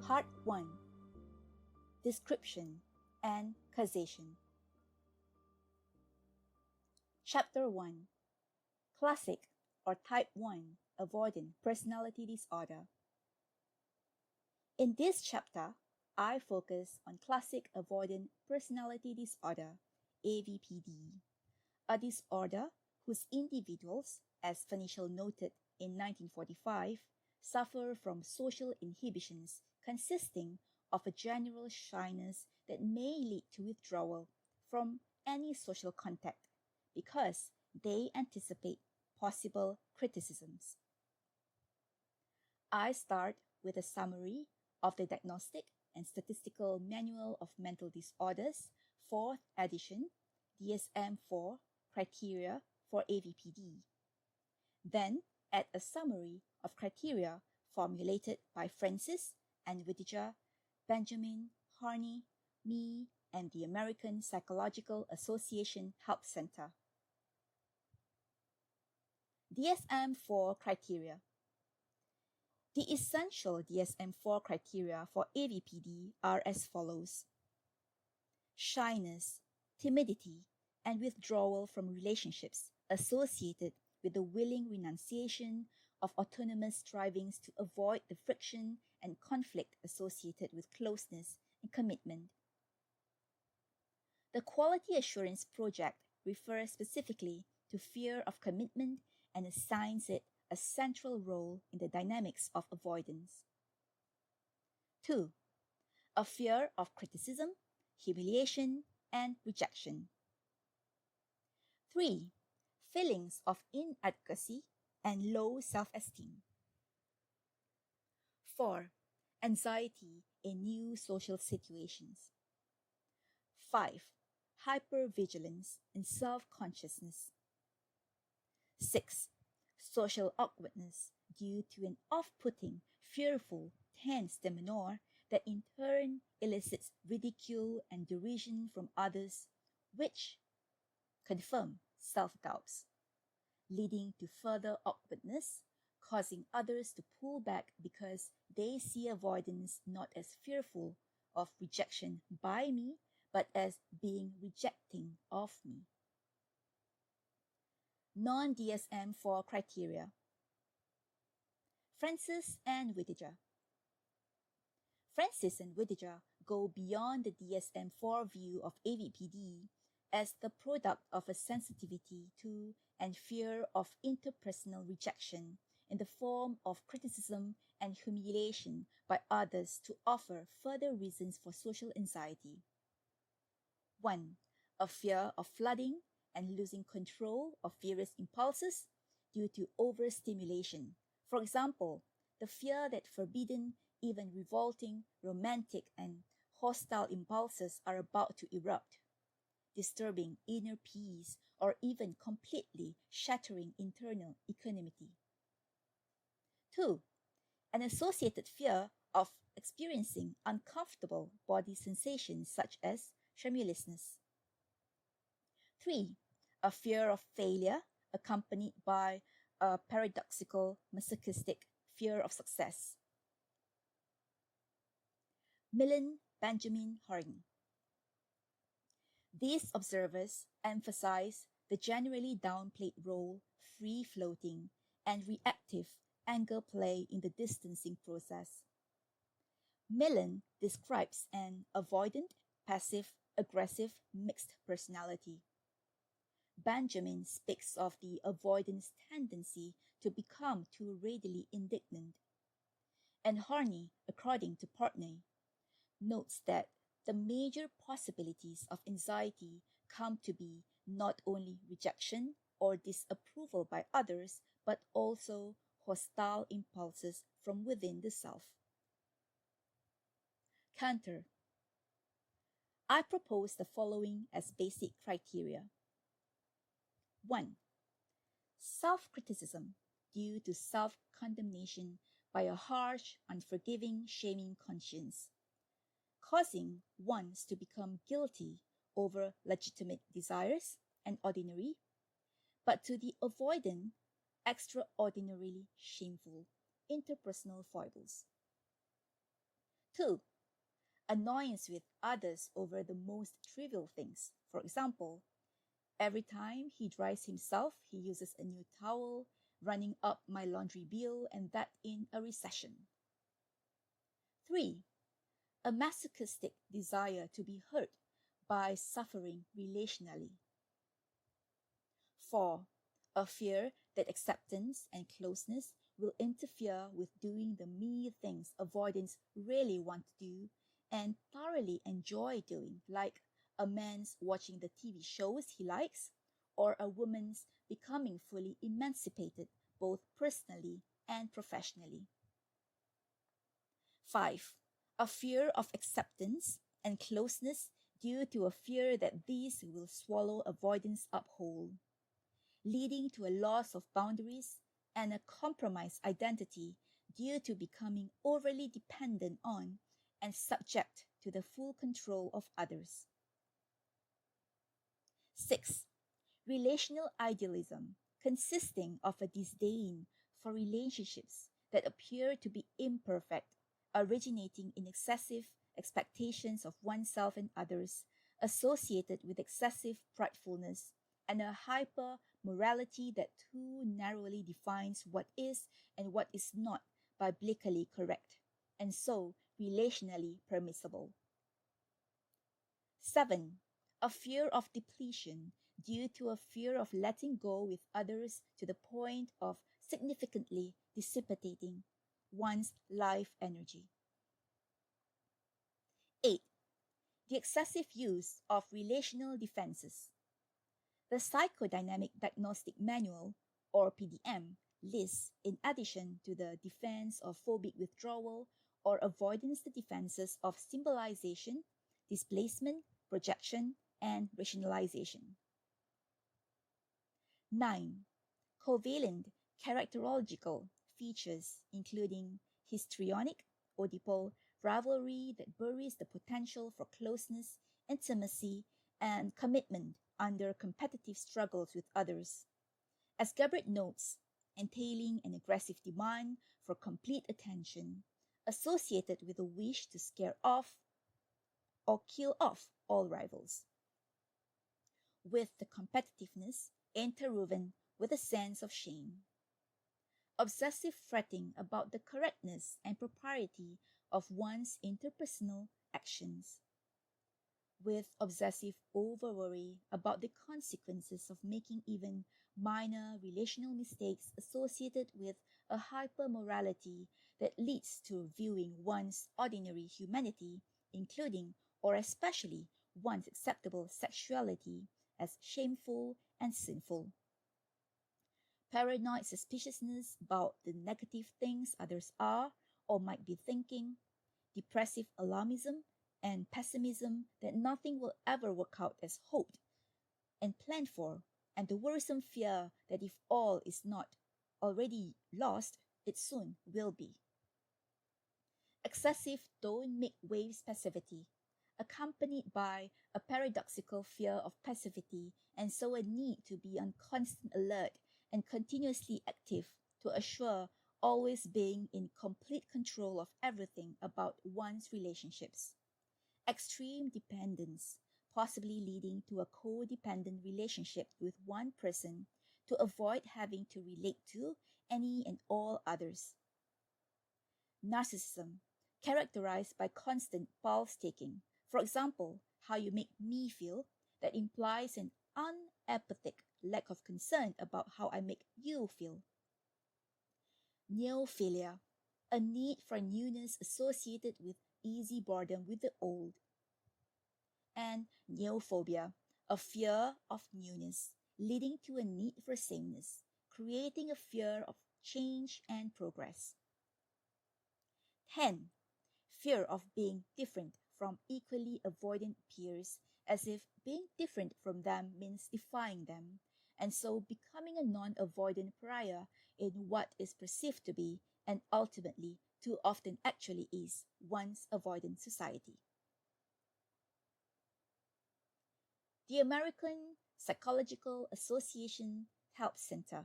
Part 1. Description and Causation. Chapter 1. Classic or Type 1 Avoidant Personality Disorder. In this chapter, I focus on Classic Avoidant Personality Disorder, AvPD, a disorder whose individuals, as Fenichel noted in 1945, suffer from social inhibitions consisting of a general shyness that may lead to withdrawal from any social contact because they anticipate possible criticisms. I start with a summary of the Diagnostic and Statistical Manual of Mental Disorders, 4th edition, DSM-4 criteria for AvPD. Then add a summary of criteria formulated by Francis and Whittaker, Benjamin, Harney, me, and the American Psychological Association Help Center. DSM-4 criteria. The essential DSM-4 criteria for AvPD are as follows: shyness, timidity, and withdrawal from relationships associated with the willing renunciation of autonomous strivings to avoid the friction and conflict associated with closeness and commitment. The Quality Assurance Project refers specifically to fear of commitment and assigns it a central role in the dynamics of avoidance. 2. A fear of criticism, humiliation, and rejection. 3. Feelings of inadequacy and low self-esteem. 4. Anxiety in new social situations. 5. Hypervigilance and self-consciousness. 6. Social awkwardness due to an off-putting, fearful, tense demeanor that in turn elicits ridicule and derision from others, which confirm self-doubts, leading to further awkwardness, causing others to pull back because they see avoidance not as fearful of rejection by me, but as being rejecting of me. Non-DSM-4 criteria. Francis and Whittaker. Francis and Whittaker go beyond the DSM-4 view of AvPD as the product of a sensitivity to and fear of interpersonal rejection in the form of criticism and humiliation by others to offer further reasons for social anxiety. 1. A fear of flooding and losing control of various impulses due to overstimulation. For example, the fear that forbidden, even revolting, romantic, and hostile impulses are about to erupt, disturbing inner peace or even completely shattering internal equanimity. 2. An associated fear of experiencing uncomfortable body sensations such as tremulousness. 3. A fear of failure accompanied by a paradoxical masochistic fear of success. Millen, Benjamin, Harney. These observers emphasize the generally downplayed role free-floating and reactive anger play in the distancing process. Millen describes an avoidant, passive, aggressive mixed personality. Benjamin speaks of the avoidant's tendency to become too readily indignant. And Harney, according to Partney, notes that the major possibilities of anxiety come to be not only rejection or disapproval by others, but also hostile impulses from within the self. Counter. I propose the following as basic criteria. 1. Self-criticism due to self-condemnation by a harsh, unforgiving, shaming conscience, causing one to become guilty over legitimate desires and ordinary, but to the avoidant, extraordinarily shameful interpersonal foibles. 2. Annoyance with others over the most trivial things. For example, every time he dries himself, he uses a new towel, running up my laundry bill, and that in a recession. 3. A masochistic desire to be hurt by suffering relationally. 4. A fear that acceptance and closeness will interfere with doing the mere things avoidants really want to do and thoroughly enjoy doing, like a man's watching the TV shows he likes, or a woman's becoming fully emancipated both personally and professionally. 5. A fear of acceptance and closeness due to a fear that these will swallow avoidance up whole, leading to a loss of boundaries and a compromised identity due to becoming overly dependent on and subject to the full control of others. 6. Relational idealism, consisting of a disdain for relationships that appear to be imperfect, originating in excessive expectations of oneself and others, associated with excessive pridefulness, and a hyper-morality that too narrowly defines what is and what is not biblically correct, and so relationally permissible. 7. A fear of depletion due to a fear of letting go with others to the point of significantly dissipating one's life energy. 8. The excessive use of relational defenses. The Psychodynamic Diagnostic Manual, or PDM, lists, in addition to the defense of phobic withdrawal or avoidance, the defenses of symbolization, displacement, projection, and rationalization. 9. Covalent characterological features including histrionic, Oedipal rivalry that buries the potential for closeness, intimacy, and commitment under competitive struggles with others. As Gabbard notes, entailing an aggressive demand for complete attention associated with a wish to scare off or kill off all rivals, with the competitiveness interwoven with a sense of shame. Obsessive fretting about the correctness and propriety of one's interpersonal actions, with obsessive over-worry about the consequences of making even minor relational mistakes associated with a hyper-morality that leads to viewing one's ordinary humanity, including or especially one's acceptable sexuality, as shameful and sinful. Paranoid suspiciousness about the negative things others are or might be thinking, depressive alarmism and pessimism that nothing will ever work out as hoped and planned for, and the worrisome fear that if all is not already lost, it soon will be. Excessive don't-make-waves passivity, accompanied by a paradoxical fear of passivity and so a need to be on constant alert and continuously active to assure always being in complete control of everything about one's relationships. Extreme dependence, possibly leading to a codependent relationship with one person to avoid having to relate to any and all others. Narcissism, characterized by constant pulse-taking. For example, how you make me feel, that implies an unempathic lack of concern about how I make you feel. Neophilia, a need for newness associated with easy boredom with the old. And neophobia, a fear of newness, leading to a need for sameness, creating a fear of change and progress. 10. Fear of being different from equally avoidant peers, as if being different from them means defying them, and so becoming a non-avoidant pariah in what is perceived to be, and ultimately too often actually is, one's avoidant society. The American Psychological Association Help Center.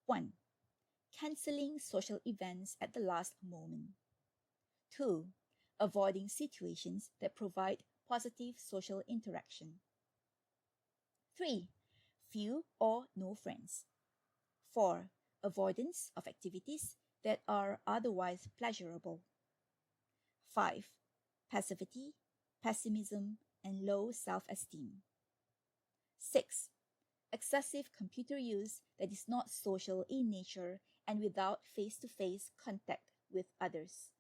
1. Canceling social events at the last moment. 2. Avoiding situations that provide positive social interaction. 3. Few or no friends. 4. Avoidance of activities that are otherwise pleasurable. 5. Passivity, pessimism, and low self-esteem. 6. Excessive computer use that is not social in nature and without face-to-face contact with others.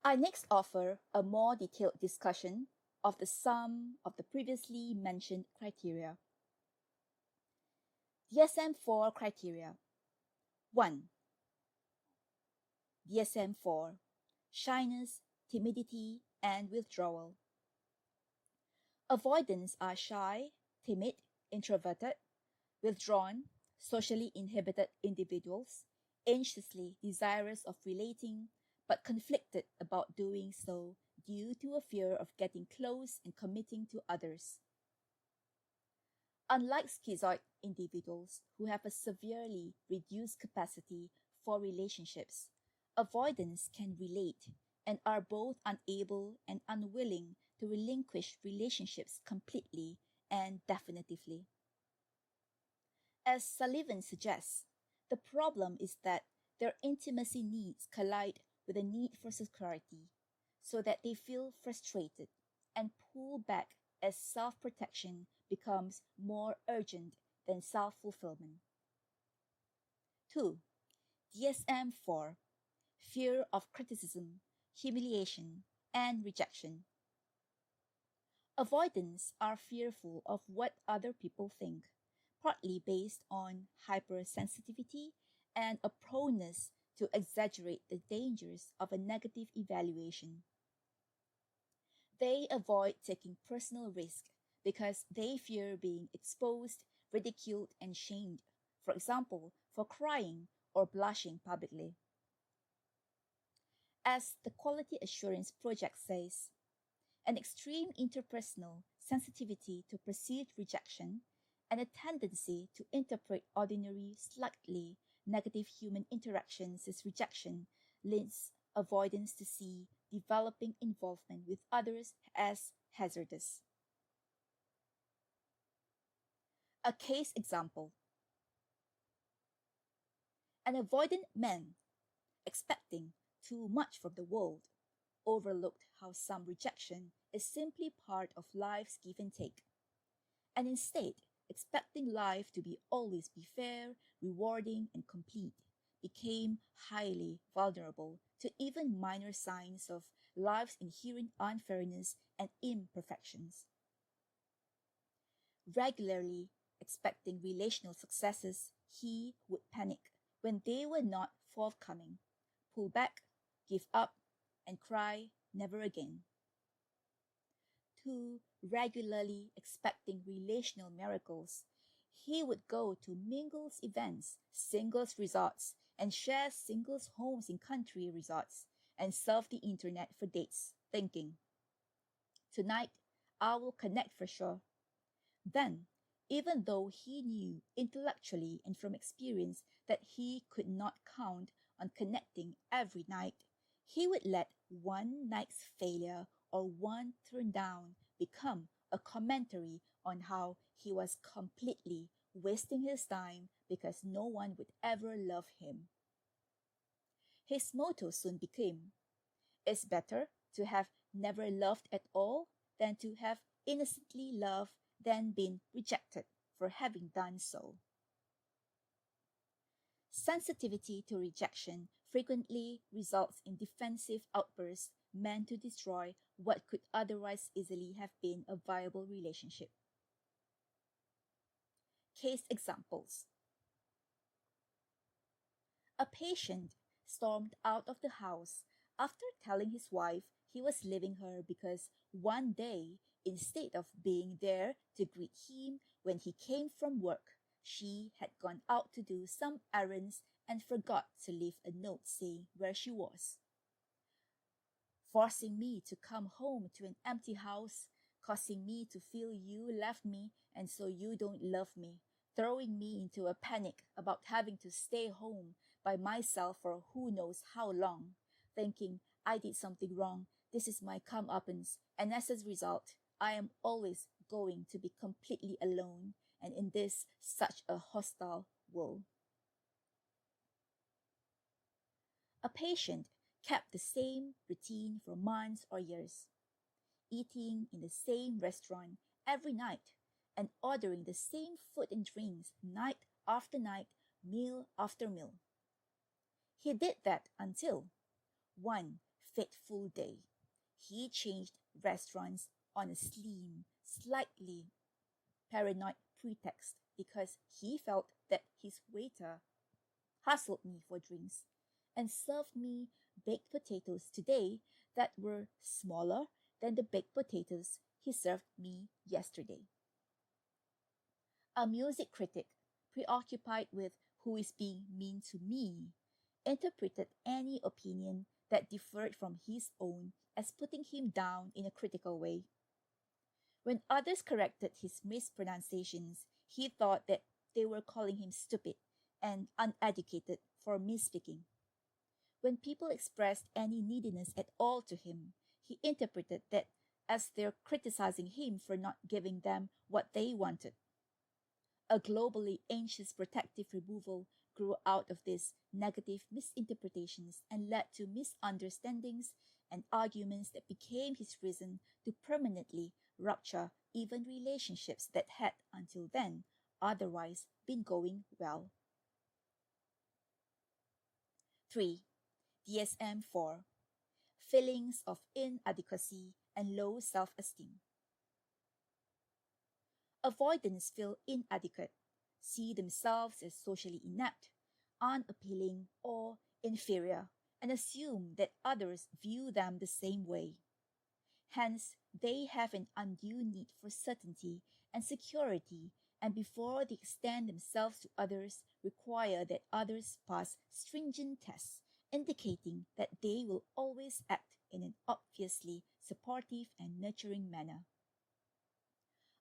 I next offer a more detailed discussion of the sum of the previously mentioned criteria. DSM-4 criteria. 1. DSM-4 Shyness, timidity, and withdrawal. Avoidants are shy, timid, introverted, withdrawn, socially inhibited individuals, anxiously desirous of relating, but conflicted about doing so due to a fear of getting close and committing to others. Unlike schizoid individuals who have a severely reduced capacity for relationships, avoidants can relate and are both unable and unwilling to relinquish relationships completely and definitively. As Sullivan suggests, the problem is that their intimacy needs collide with a need for security, so that they feel frustrated and pull back as self-protection becomes more urgent than self-fulfillment. 2. DSM-4 Fear of criticism, humiliation, and rejection. Avoidants are fearful of what other people think, partly based on hypersensitivity and a proneness to exaggerate the dangers of a negative evaluation. They avoid taking personal risk because they fear being exposed, ridiculed, and shamed, for example, for crying or blushing publicly. As the Quality Assurance Project says, an extreme interpersonal sensitivity to perceived rejection and a tendency to interpret ordinary, slightly negative human interactions as rejection leads avoidants to see developing involvement with others as hazardous. A case example. An avoidant man, expecting too much from the world, overlooked how some rejection is simply part of life's give and take, and instead, expecting life to always be fair, rewarding, and complete, became highly vulnerable to even minor signs of life's inherent unfairness and imperfections. Regularly expecting relational successes, he would panic when they were not forthcoming, pull back, give up, and cry, "Never again." 2. Regularly expecting relational miracles, he would go to mingles events, singles resorts, and share singles homes in country resorts, and surf the internet for dates, thinking, "Tonight, I will connect for sure." Then, even though he knew intellectually and from experience that he could not count on connecting every night, he would let one night's failure or one turn down become a commentary on how he was completely wasting his time because no one would ever love him. His motto soon became, "It's better to have never loved at all than to have innocently loved than been rejected for having done so." Sensitivity to rejection frequently results in defensive outbursts meant to destroy what could otherwise easily have been a viable relationship. Case examples. A patient stormed out of the house after telling his wife he was leaving her because one day, instead of being there to greet him when he came from work, she had gone out to do some errands and forgot to leave a note saying where she was. "Forcing me to come home to an empty house, causing me to feel you left me and so you don't love me, throwing me into a panic about having to stay home by myself for who knows how long, thinking I did something wrong, this is my comeuppance, and as a result, I am always going to be completely alone, and in this such a hostile world. A patient kept the same routine for months or years, eating in the same restaurant every night and ordering the same food and drinks night after night, meal after meal. He did that until one fateful day, he changed restaurants on a slightly paranoid pretext because he felt that his waiter hustled me for drinks and served me baked potatoes today that were smaller than the baked potatoes he served me yesterday. A music critic, preoccupied with who is being mean to me, interpreted any opinion that differed from his own as putting him down in a critical way. When others corrected his mispronunciations, he thought that they were calling him stupid and uneducated for misspeaking. When people expressed any neediness at all to him, he interpreted that as they're criticizing him for not giving them what they wanted. A globally anxious protective removal grew out of these negative misinterpretations and led to misunderstandings and arguments that became his reason to permanently rupture even relationships that had until then otherwise been going well. 3. DSM-4. Feelings of inadequacy and low self-esteem. Avoidants feel inadequate, see themselves as socially inept, unappealing, or inferior, and assume that others view them the same way. Hence, they have an undue need for certainty and security, and before they extend themselves to others, require that others pass stringent tests, indicating that they will always act in an obviously supportive and nurturing manner.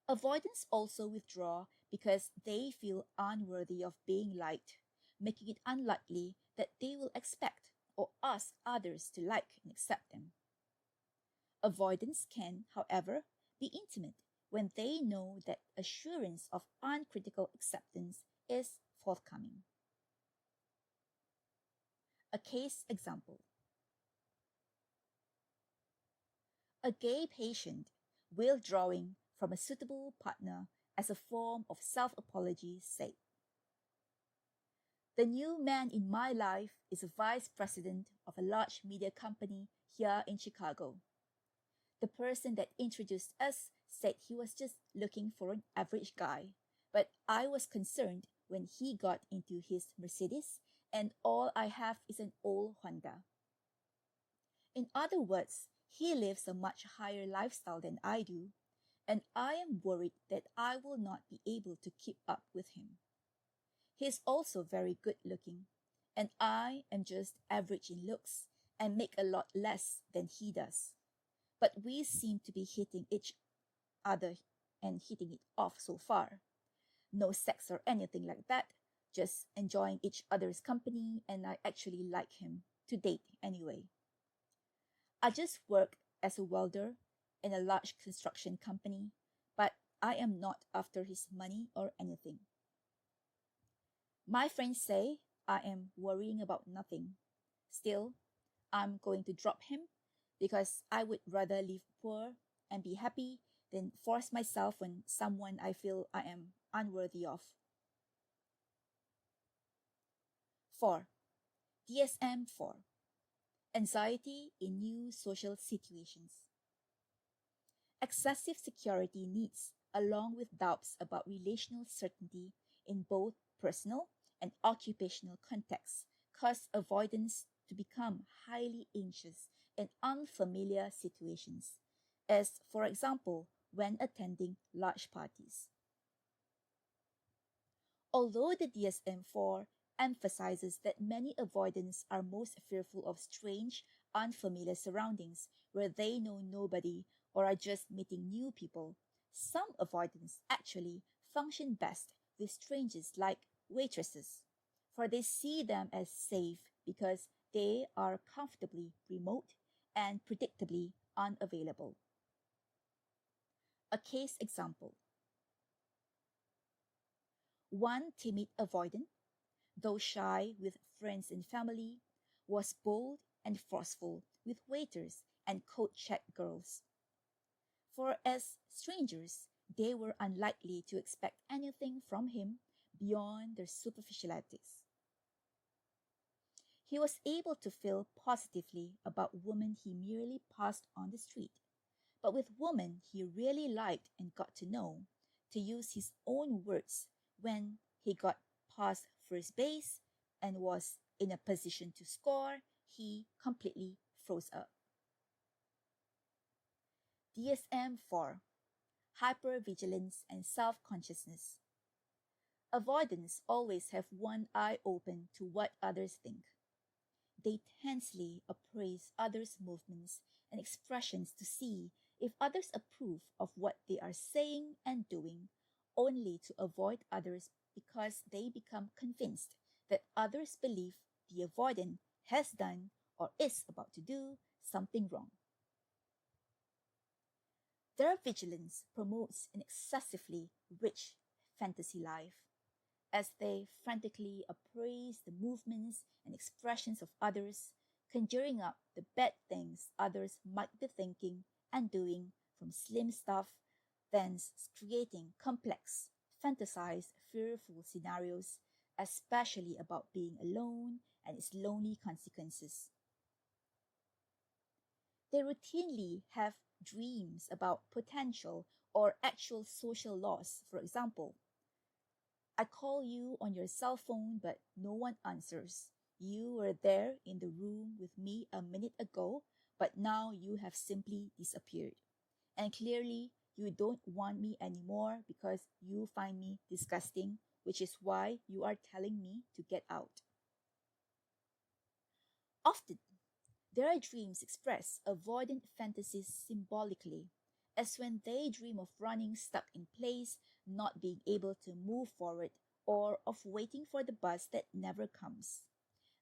Avoidants also withdraw because they feel unworthy of being liked, making it unlikely that they will expect or ask others to like and accept them. Avoidants can, however, be intimate when they know that assurance of uncritical acceptance is forthcoming. A case example. A gay patient withdrawing from a suitable partner as a form of self-apology said, "The new man in my life is a vice president of a large media company here in Chicago. The person that introduced us said he was just looking for an average guy, but I was concerned when he got into his Mercedes and all I have is an old Honda." In other words, he lives a much higher lifestyle than I do, and I am worried that I will not be able to keep up with him. He is also very good looking, and I am just average in looks and make a lot less than he does. But we seem to be hitting each other and hitting it off so far. No sex or anything like that, just enjoying each other's company, and I actually like him, to date anyway. I just work as a welder in a large construction company, but I am not after his money or anything. My friends say I am worrying about nothing. Still, I'm going to drop him because I would rather live poor and be happy than force myself on someone I feel I am unworthy of. 4. DSM-4. Anxiety in new social situations. Excessive security needs, along with doubts about relational certainty in both personal and occupational contexts, cause avoidants to become highly anxious in unfamiliar situations, as, for example, when attending large parties. Although the DSM-4 emphasizes that many avoidants are most fearful of strange, unfamiliar surroundings where they know nobody or are just meeting new people, some avoidants actually function best with strangers like waitresses, for they see them as safe because they are comfortably remote and predictably unavailable. A case example. One timid avoidant, though shy with friends and family, was bold and forceful with waiters and coat-check girls. For as strangers, they were unlikely to expect anything from him beyond their superficialities. He was able to feel positively about women he merely passed on the street, but with women he really liked and got to know, to use his own words, when he got past first base and was in a position to score, he completely froze up. DSM-4, Hypervigilance and Self-Consciousness. Avoidants always have one eye open to what others think. They tensely appraise others' movements and expressions to see if others approve of what they are saying and doing, only to avoid others because they become convinced that others believe the avoidant has done or is about to do something wrong. Their vigilance promotes an excessively rich fantasy life, as they frantically appraise the movements and expressions of others, conjuring up the bad things others might be thinking and doing from slim stuff, thence creating complex, fantasized, fearful scenarios, especially about being alone and its lonely consequences. They routinely have dreams about potential or actual social loss. For example, I call you on your cell phone but no one answers. You were there in the room with me a minute ago, but now you have simply disappeared. And clearly, you don't want me anymore because you find me disgusting, which is why you are telling me to get out. Often, their dreams express avoidant fantasies symbolically, as when they dream of running stuck in place, not being able to move forward, or of waiting for the bus that never comes.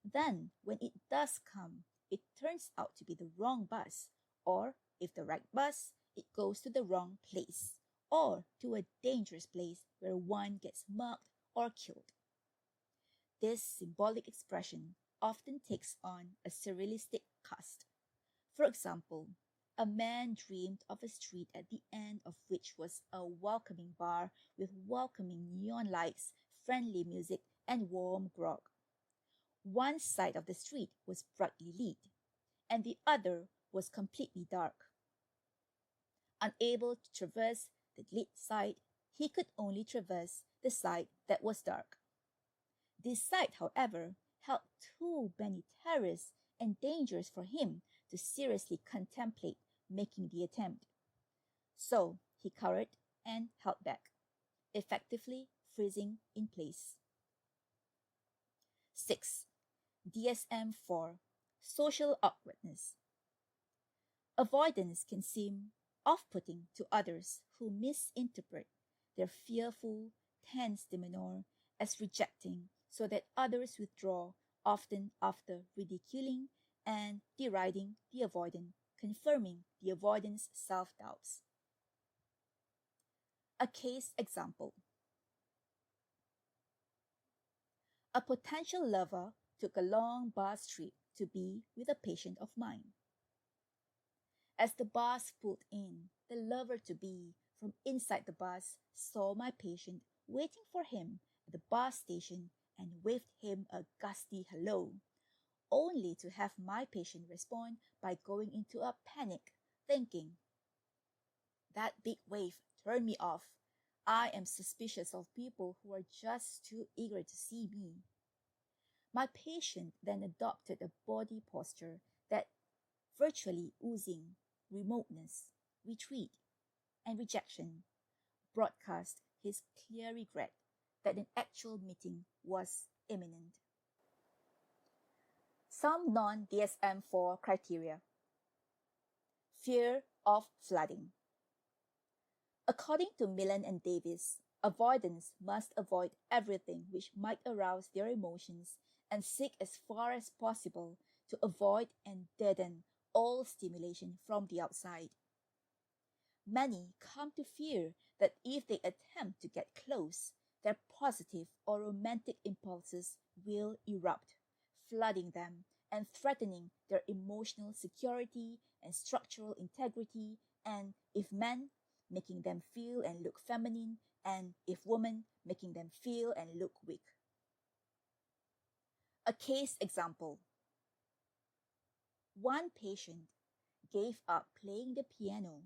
Then, when it does come, it turns out to be the wrong bus, or if the right bus, it goes to the wrong place, or to a dangerous place where one gets mugged or killed. This symbolic expression often takes on a surrealistic cast. For example, a man dreamed of a street at the end of which was a welcoming bar with welcoming neon lights, friendly music, and warm grog. One side of the street was brightly lit, and the other was completely dark. Unable to traverse the lit side, he could only traverse the side that was dark. This side, however, held too many terrors and dangers for him to seriously contemplate making the attempt. So he cowered and held back, effectively freezing in place. 6. DSM-4, Social Awkwardness. Avoidance can seem off-putting to others who misinterpret their fearful, tense demeanor as rejecting, so that others withdraw, often after ridiculing and deriding the avoidant, confirming the avoidant's self-doubts. A case example. A potential lover took a long bus trip to be with a patient of mine. As the bus pulled in, the lover-to-be from inside the bus saw my patient waiting for him at the bus station and waved him a gusty hello, only to have my patient respond by going into a panic, thinking, "That big wave turned me off. I am suspicious of people who are just too eager to see me." My patient then adopted a body posture that, virtually oozing remoteness, retreat, and rejection, broadcast his clear regret that an actual meeting was imminent. Some non-DSM-4 criteria. Fear of flooding. According to Millen and Davis, avoidants must avoid everything which might arouse their emotions and seek as far as possible to avoid and deaden all stimulation from the outside. Many come to fear that if they attempt to get close, their positive or romantic impulses will erupt, flooding them and threatening their emotional security and structural integrity, and if men, making them feel and look feminine, and if women, making them feel and look weak. A case example. One patient gave up playing the piano,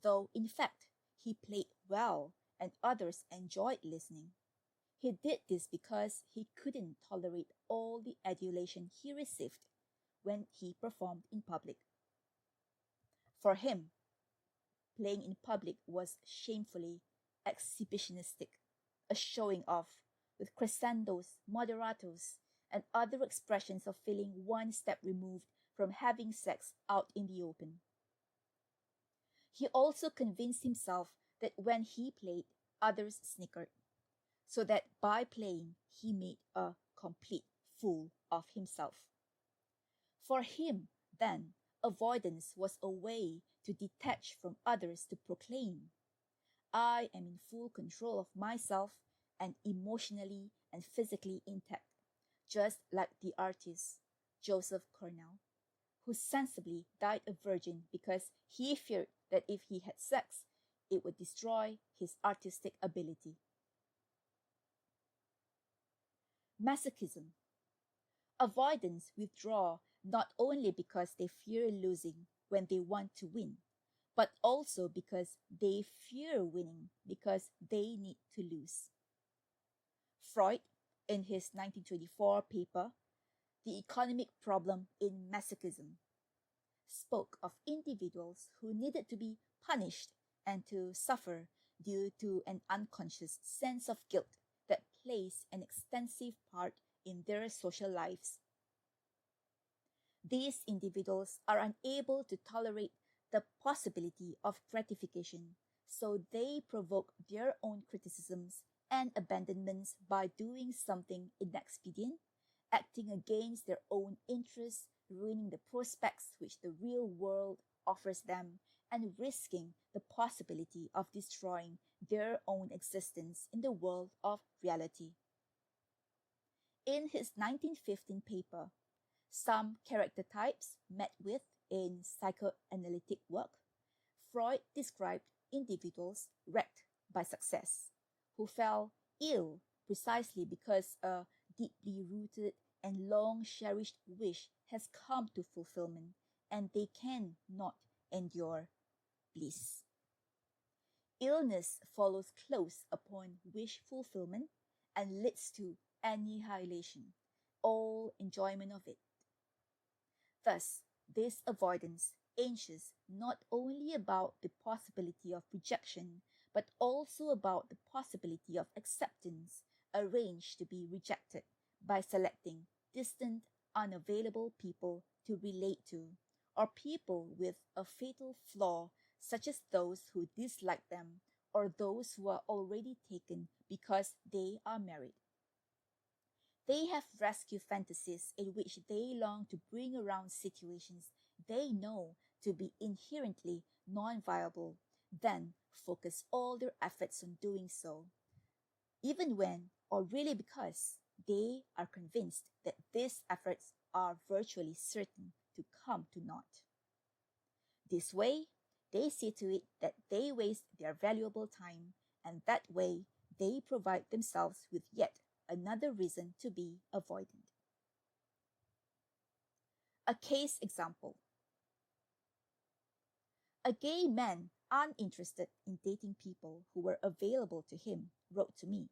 though in fact he played well and others enjoyed listening. He did this because he couldn't tolerate all the adulation he received when he performed in public. For him, playing in public was shamefully exhibitionistic, a showing off with crescendos, moderatos, and other expressions of feeling one step removed from having sex out in the open. He also convinced himself that when he played, others snickered, so that by playing he made a complete fool of himself. For him, then, avoidance was a way to detach from others to proclaim, I am in full control of myself and emotionally and physically intact, just like the artist Joseph Cornell, who sensibly died a virgin because he feared that if he had sex, it would destroy his artistic ability. Masochism. Avoidants withdraw not only because they fear losing when they want to win, but also because they fear winning because they need to lose. Freud, in his 1924 paper, The Economic Problem in Masochism, spoke of individuals who needed to be punished and to suffer due to an unconscious sense of guilt that plays an extensive part in their social lives. These individuals are unable to tolerate the possibility of gratification, so they provoke their own criticisms and abandonments by doing something inexpedient, acting against their own interests, ruining the prospects which the real world offers them, and risking the possibility of destroying their own existence in the world of reality. In his 1915 paper, Some Character Types Met With in Psychoanalytic Work, Freud described individuals wrecked by success, who fell ill precisely because a deeply rooted and long-cherished wish has come to fulfillment and they cannot endure bliss. Illness follows close upon wish fulfillment and leads to annihilation, all enjoyment of it. Thus, this avoidance anxious not only about the possibility of rejection, but also about the possibility of acceptance, arranged to be rejected by selecting distant, unavailable people to relate to, or people with a fatal flaw, such as those who dislike them, or those who are already taken because they are married. They have rescue fantasies in which they long to bring around situations they know to be inherently non-viable, then focus all their efforts on doing so, even when, or really because, they are convinced that these efforts are virtually certain to come to naught. This way, they see to it that they waste their valuable time, and that way they provide themselves with yet another reason to be avoidant. A case example. A gay man uninterested in dating people who were available to him wrote to me,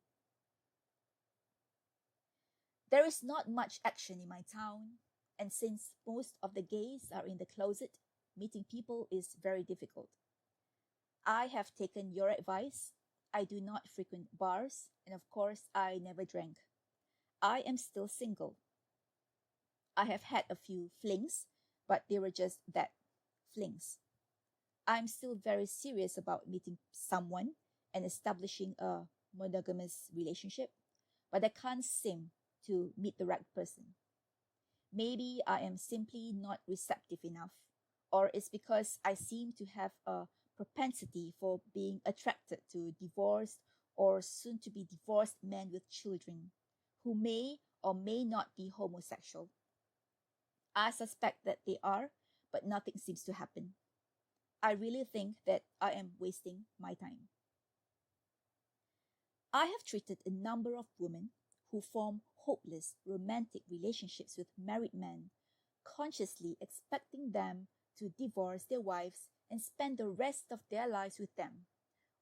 There is not much action in my town, and since most of the gays are in the closet, meeting people is very difficult. I have taken your advice. I do not frequent bars, and of course, I never drank. I am still single. I have had a few flings, but they were just that, flings. I'm still very serious about meeting someone and establishing a monogamous relationship, but I can't seem to meet the right person. Maybe I am simply not receptive enough, or it's because I seem to have a propensity for being attracted to divorced or soon to be divorced men with children who may or may not be homosexual. I suspect that they are, but nothing seems to happen. I really think that I am wasting my time. I have treated a number of women who form hopeless romantic relationships with married men, consciously expecting them to divorce their wives and spend the rest of their lives with them,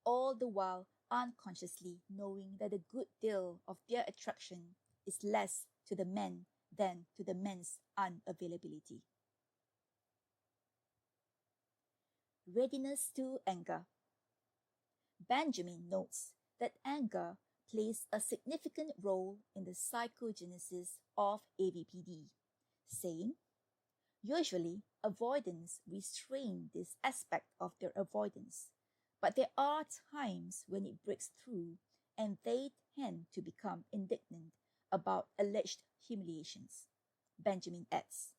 all the while unconsciously knowing that a good deal of their attraction is less to the men than to the men's unavailability. Readiness to anger. Benjamin notes that anger plays a significant role in the psychogenesis of AvPD, saying, usually, avoidants restrain this aspect of their avoidance, but there are times when it breaks through and they tend to become indignant about alleged humiliations. Benjamin adds,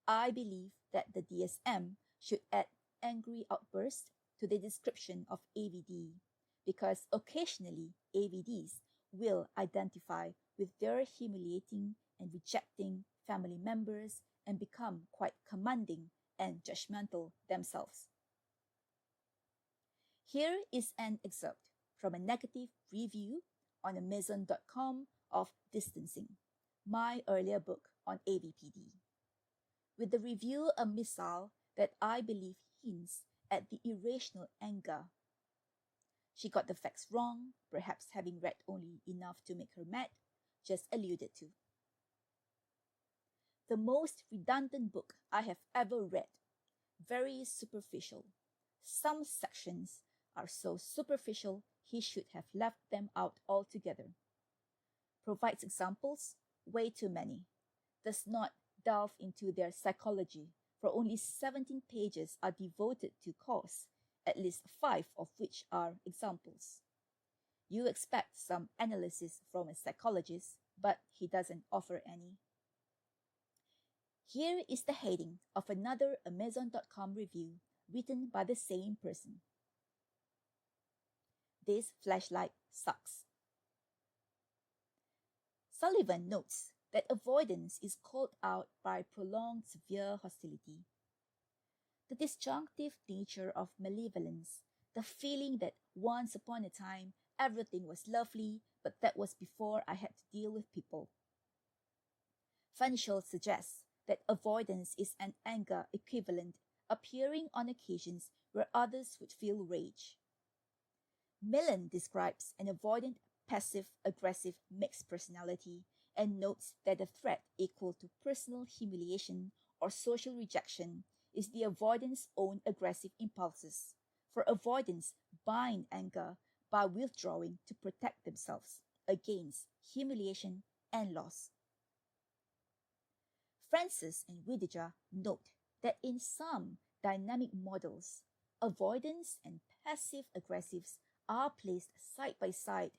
I believe that the DSM should add angry outbursts to the description of AVD, because occasionally AVDs will identify with their humiliating and rejecting family members and become quite commanding and judgmental themselves. Here is an excerpt from a negative review on Amazon.com of Distancing, my earlier book on AvPD, with the review a missile that I believe hints at the irrational anger. She got the facts wrong, perhaps having read only enough to make her mad, just alluded to. The most redundant book I have ever read. Very superficial. Some sections are so superficial he should have left them out altogether. Provides examples, way too many. Does not delve into their psychology, for only 17 pages are devoted to cause, at least 5 of which are examples. You expect some analysis from a psychologist, but he doesn't offer any. Here is the heading of another Amazon.com review written by the same person. This flashlight sucks. Sullivan notes that avoidance is called out by prolonged severe hostility. The disjunctive nature of malevolence, the feeling that once upon a time everything was lovely, but that was before I had to deal with people. Funchal suggests that avoidance is an anger equivalent appearing on occasions where others would feel rage. Millen describes an avoidant passive-aggressive mixed personality and notes that the threat equal to personal humiliation or social rejection is the avoidant's own aggressive impulses, for avoidants bind anger by withdrawing to protect themselves against humiliation and loss. Francis and Wiedeja note that in some dynamic models, avoidants and passive-aggressives are placed side by side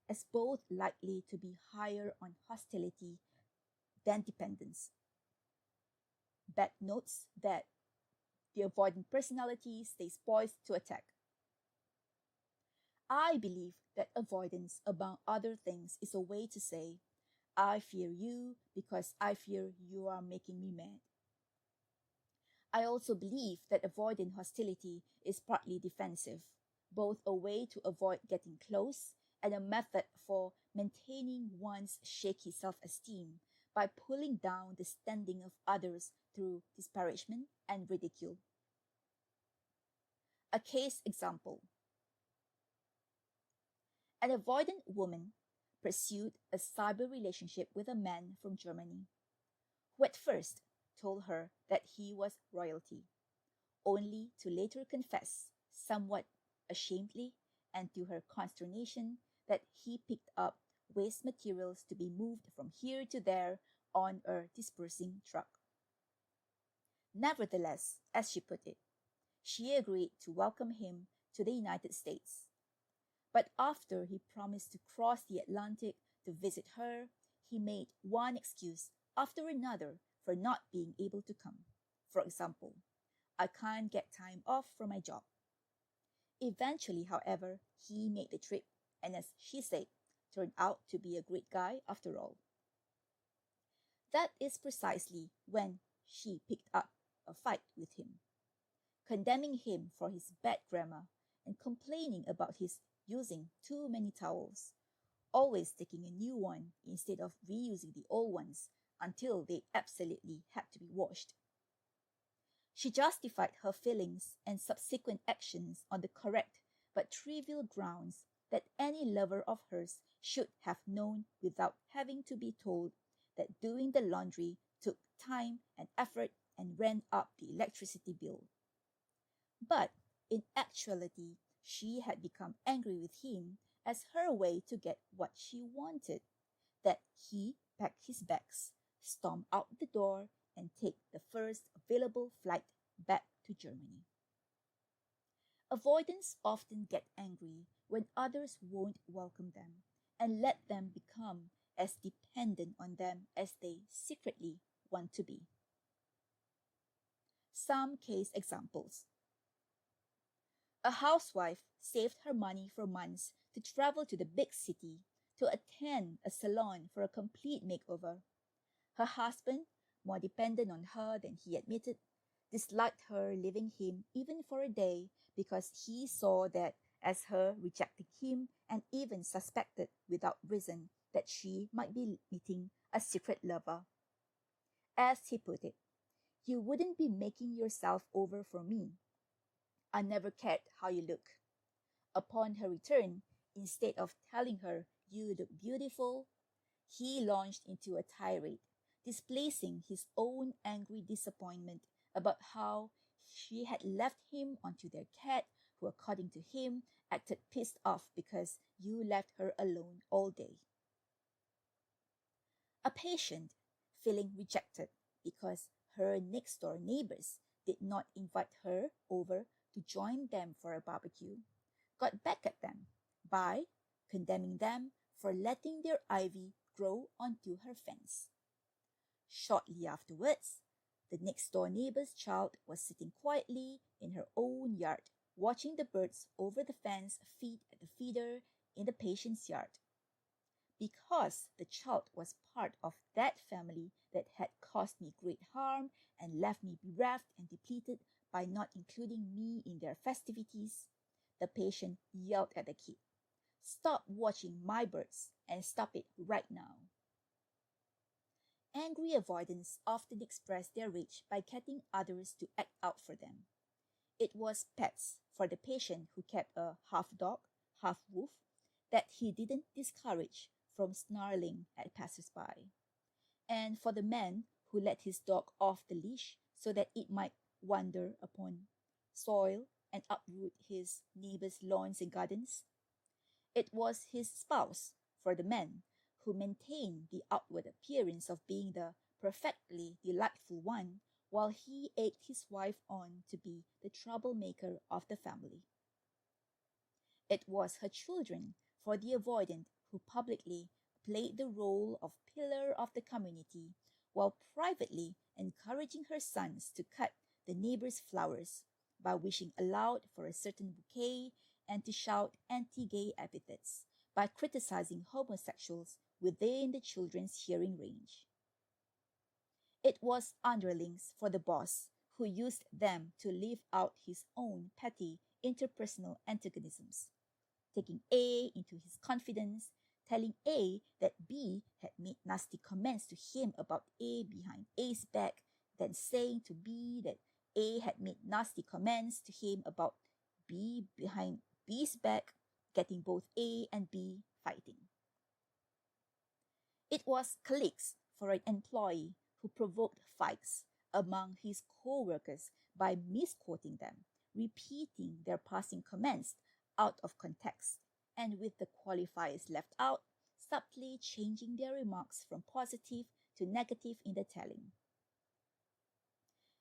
as both likely to be higher on hostility than dependence. Beck notes that the avoidant personality stays poised to attack. I believe that avoidance, among other things, is a way to say, I fear you because I fear you are making me mad. I also believe that avoidant hostility is partly defensive, both a way to avoid getting close and a method for maintaining one's shaky self-esteem by pulling down the standing of others through disparagement and ridicule. A case example. An avoidant woman pursued a cyber relationship with a man from Germany, who at first told her that he was royalty, only to later confess, somewhat ashamedly and to her consternation, that he picked up waste materials to be moved from here to there on a dispersing truck. Nevertheless, as she put it, she agreed to welcome him to the United States. But after he promised to cross the Atlantic to visit her, he made one excuse after another for not being able to come. For example, I can't get time off from my job. Eventually, however, he made the trip, and as she said, turned out to be a great guy after all. That is precisely when she picked up a fight with him, condemning him for his bad grammar and complaining about his using too many towels, always taking a new one instead of reusing the old ones until they absolutely had to be washed. She justified her feelings and subsequent actions on the correct but trivial grounds that any lover of hers should have known without having to be told that doing the laundry took time and effort and ran up the electricity bill. But in actuality, she had become angry with him as her way to get what she wanted, that he pack his bags, storm out the door, and take the first available flight back to Germany. Avoidants often get angry when others won't welcome them and let them become as dependent on them as they secretly want to be. Some case examples. A housewife saved her money for months to travel to the big city to attend a salon for a complete makeover. Her husband, more dependent on her than he admitted, disliked her leaving him even for a day because he saw that as her rejecting him and even suspected without reason that she might be meeting a secret lover. As he put it, "You wouldn't be making yourself over for me. I never cared how you look." Upon her return, instead of telling her, "You look beautiful," he launched into a tirade, displacing his own angry disappointment about how she had left him onto their cat, who, according to him, acted pissed off because you left her alone all day. A patient, feeling rejected because her next-door neighbors did not invite her over to join them for a barbecue, got back at them by condemning them for letting their ivy grow onto her fence. Shortly afterwards, the next-door neighbor's child was sitting quietly in her own yard, watching the birds over the fence feed at the feeder in the patient's yard. Because the child was part of that family that had caused me great harm and left me bereft and depleted by not including me in their festivities, the patient yelled at the kid, "Stop watching my birds and stop it right now." Angry avoidants often express their rage by getting others to act out for them. It was pets for the patient who kept a half-dog, half-wolf that he didn't discourage from snarling at passers-by, and for the man who let his dog off the leash so that it might wander upon soil and uproot his neighbor's lawns and gardens. It was his spouse for the man who maintained the outward appearance of being the perfectly delightful one while he egged his wife on to be the troublemaker of the family. It was her children for the avoidant who publicly played the role of pillar of the community while privately encouraging her sons to cut the neighbor's flowers by wishing aloud for a certain bouquet and to shout anti-gay epithets by criticizing homosexuals within the children's hearing range. It was underlings for the boss who used them to live out his own petty interpersonal antagonisms, taking A into his confidence, telling A that B had made nasty comments to him about A behind A's back, then saying to B that A had made nasty comments to him about B behind B's back, getting both A and B fighting. It was colleagues for an employee who provoked fights among his co-workers by misquoting them, repeating their passing comments out of context, and with the qualifiers left out, subtly changing their remarks from positive to negative in the telling.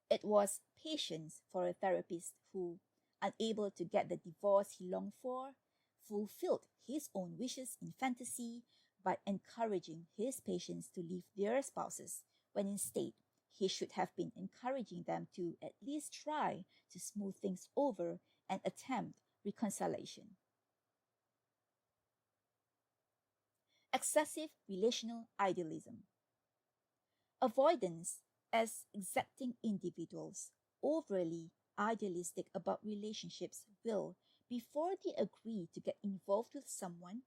It was patience for a therapist who, unable to get the divorce he longed for, fulfilled his own wishes in fantasy by encouraging his patients to leave their spouses, when instead he should have been encouraging them to at least try to smooth things over and attempt reconciliation. Excessive relational idealism. Avoidants, as exacting individuals, overly idealistic about relationships will, before they agree to get involved with someone,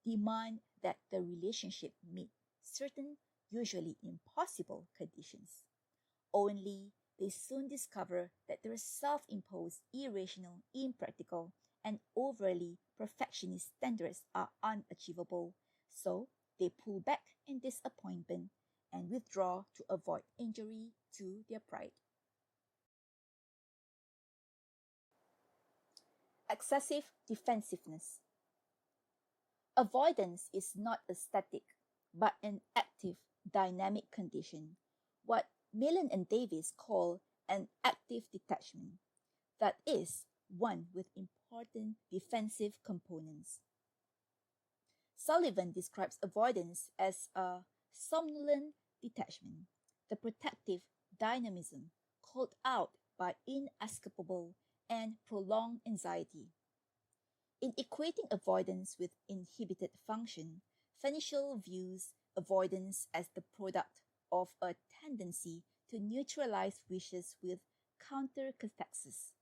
demand that the relationship meet certain, usually impossible conditions. Only they soon discover that their self-imposed, irrational, impractical, and overly perfectionist standards are unachievable, so they pull back in disappointment and withdraw to avoid injury to their pride. Excessive defensiveness. Avoidance is not a static, but an active, dynamic condition, what Millen and Davis call an active detachment, that is, one with important defensive components. Sullivan describes avoidance as a somnolent detachment, the protective dynamism called out by inescapable and prolonged anxiety. In equating avoidance with inhibited function, Fenichel views avoidance as the product of a tendency to neutralize wishes with countercathexis,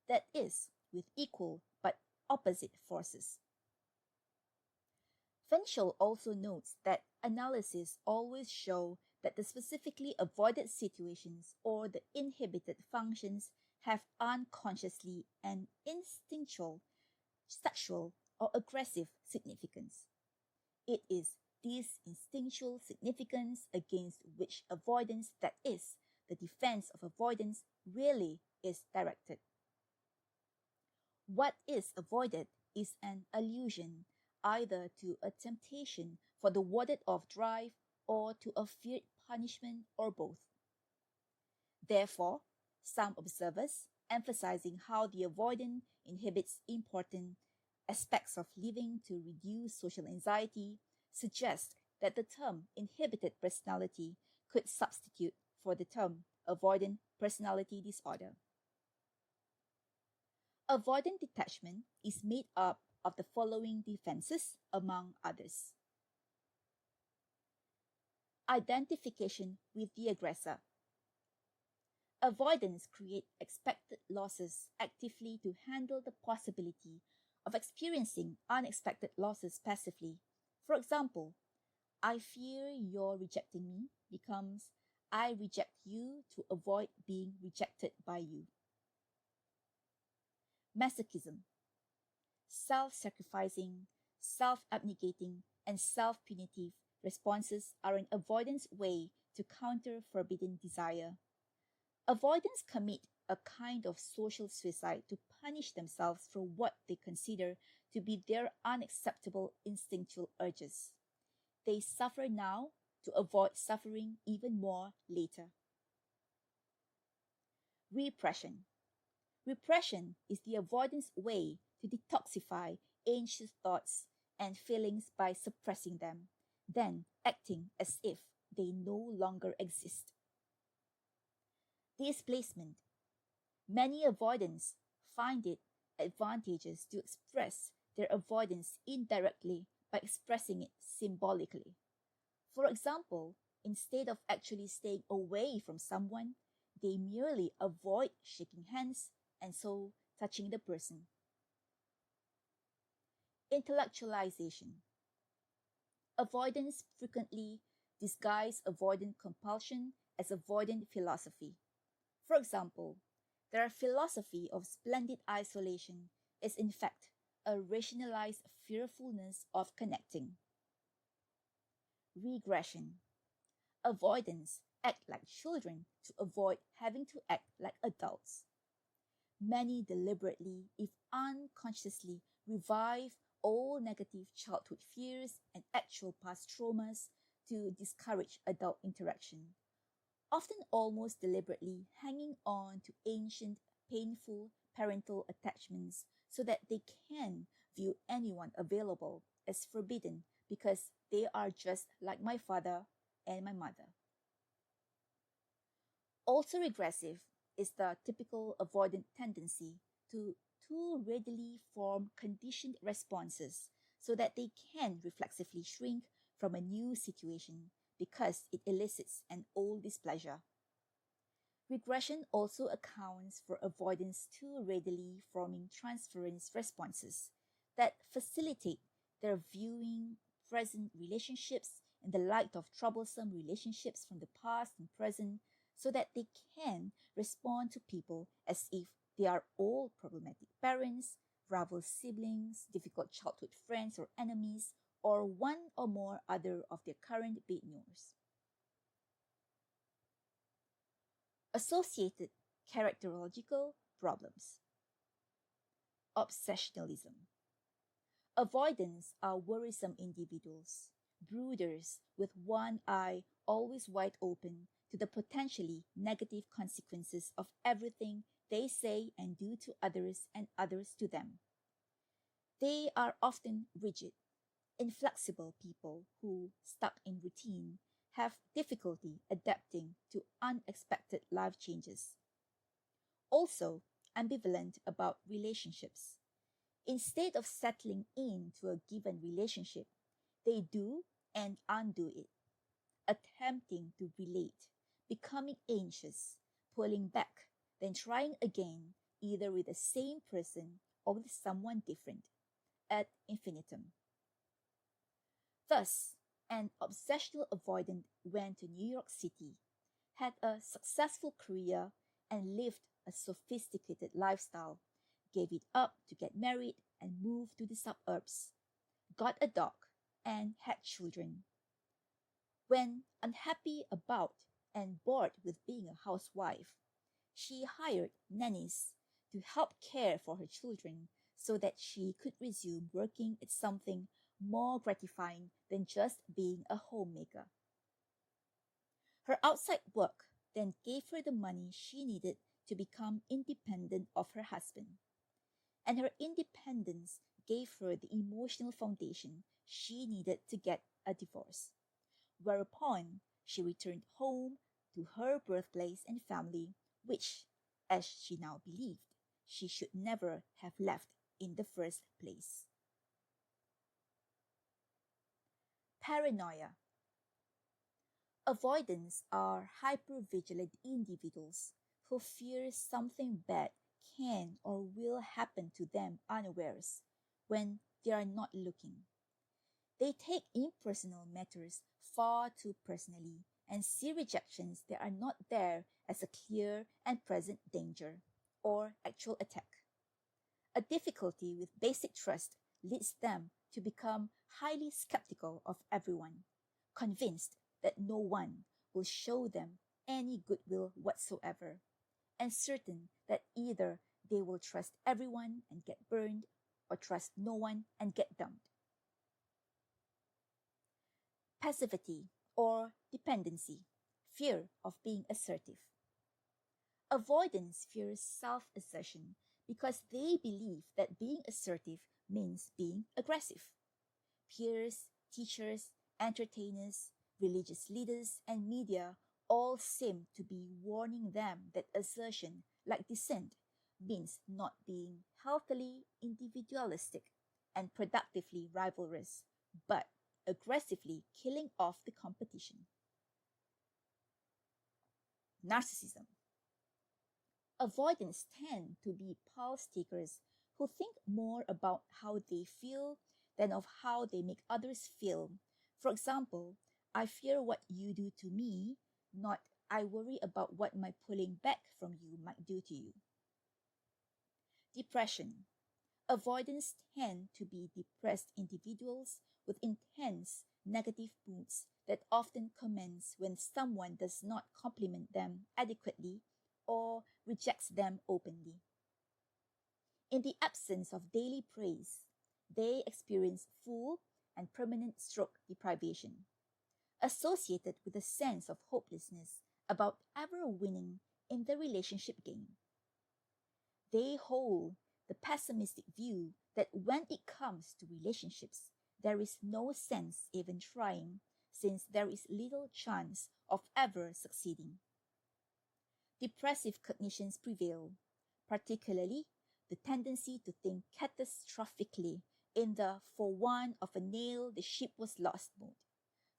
that is, with equal but opposite forces. Fenichel also notes that analyses always show that the specifically avoided situations or the inhibited functions have unconsciously an instinctual, sexual, or aggressive significance. It is this instinctual significance against which avoidance, that is, the defense of avoidance, really is directed. What is avoided is an allusion either to a temptation for the warded-off drive or to a feared punishment or both. Therefore, some observers, emphasizing how the avoidant inhibits important aspects of living to reduce social anxiety, suggest that the term inhibited personality could substitute for the term avoidant personality disorder. Avoidant detachment is made up of the following defenses, among others. Identification with the aggressor. Avoidants create expected losses actively to handle the possibility of experiencing unexpected losses passively. For example, I fear you're rejecting me becomes I reject you to avoid being rejected by you. Masochism. Self-sacrificing, self-abnegating, and self-punitive responses are an avoidance way to counter forbidden desire. Avoidants commit a kind of social suicide to punish themselves for what they consider to be their unacceptable instinctual urges. They suffer now to avoid suffering even more later. Repression. Repression is the avoidance way to detoxify anxious thoughts and feelings by suppressing them, then acting as if they no longer exist. Displacement. Many avoidants find it advantageous to express their avoidance indirectly by expressing it symbolically. For example, instead of actually staying away from someone, they merely avoid shaking hands and so touching the person. Intellectualization. Avoidants frequently disguise avoidant compulsion as avoidant philosophy. For example, their philosophy of splendid isolation is in fact a rationalized fearfulness of connecting. Regression. Avoidants act like children to avoid having to act like adults. Many deliberately, if unconsciously, revive all negative childhood fears and actual past traumas to discourage adult interaction, often almost deliberately hanging on to ancient, painful parental attachments so that they can view anyone available as forbidden because they are just like my father and my mother. Also regressive is the typical avoidant tendency to too readily form conditioned responses so that they can reflexively shrink from a new situation because it elicits an old displeasure. Regression also accounts for avoidance too readily forming transference responses that facilitate their viewing present relationships in the light of troublesome relationships from the past and present so that they can respond to people as if they are all problematic parents, rival siblings, difficult childhood friends or enemies, or one or more other of their current partners. Associated characterological problems. Obsessionalism. Avoidants are worrisome individuals, brooders with one eye always wide open to the potentially negative consequences of everything they say and do to others and others to them. They are often rigid, inflexible people who, stuck in routine, have difficulty adapting to unexpected life changes. Also, ambivalent about relationships. Instead of settling into a given relationship, they do and undo it, attempting to relate, becoming anxious, pulling back, then trying again, either with the same person or with someone different, ad infinitum. Thus, an obsessional avoidant went to New York City, had a successful career, and lived a sophisticated lifestyle, gave it up to get married and move to the suburbs, got a dog, and had children. When unhappy about and bored with being a housewife, she hired nannies to help care for her children so that she could resume working at something more gratifying than just being a homemaker. Her outside work then gave her the money she needed to become independent of her husband, and her independence gave her the emotional foundation she needed to get a divorce, whereupon she returned home to her birthplace and family, which, as she now believed, she should never have left in the first place. Paranoia. Avoidants are hypervigilant individuals who fear something bad can or will happen to them unawares when they are not looking. They take impersonal matters far too personally and see rejections that are not there as a clear and present danger or actual attack. A difficulty with basic trust leads them to become highly skeptical of everyone, convinced that no one will show them any goodwill whatsoever, and certain that either they will trust everyone and get burned, or trust no one and get dumped. Passivity or dependency, fear of being assertive. Avoidance fears self-assertion because they believe that being assertive means being aggressive. Peers, teachers, entertainers, religious leaders, and media all seem to be warning them that assertion, like dissent, means not being healthily individualistic and productively rivalrous, but aggressively killing off the competition. Narcissism. Avoidants tend to be pulse takers who think more about how they feel than of how they make others feel. For example, I fear what you do to me, not I worry about what my pulling back from you might do to you. Depression. Avoidants tend to be depressed individuals with intense negative moods that often commence when someone does not compliment them adequately or rejects them openly. In the absence of daily praise, they experience full and permanent stroke deprivation, associated with a sense of hopelessness about ever winning in the relationship game. They hold the pessimistic view that when it comes to relationships, there is no sense even trying, since there is little chance of ever succeeding. depressive cognitions prevail, particularly the tendency to think catastrophically in the "for want of a nail the ship was lost" mode,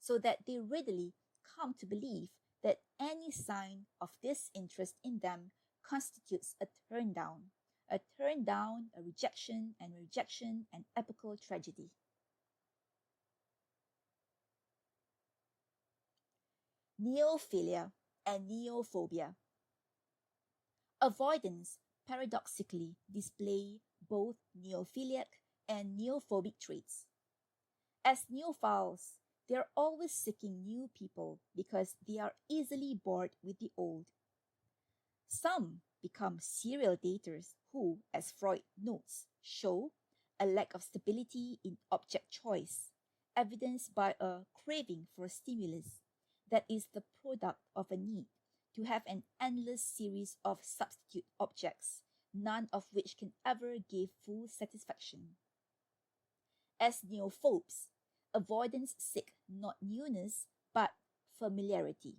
so that they readily come to believe that any sign of disinterest in them constitutes a turn down, a rejection, and rejection an epical tragedy. Neophilia and neophobia. Avoidants paradoxically display both neophiliac and neophobic traits. As neophiles, they are always seeking new people because they are easily bored with the old. Some become serial daters who, as Freud notes, show a lack of stability in object choice, evidenced by a craving for a stimulus that is the product of a need to have an endless series of substitute objects, none of which can ever give full satisfaction. As neophobes, avoidants seek not newness but familiarity.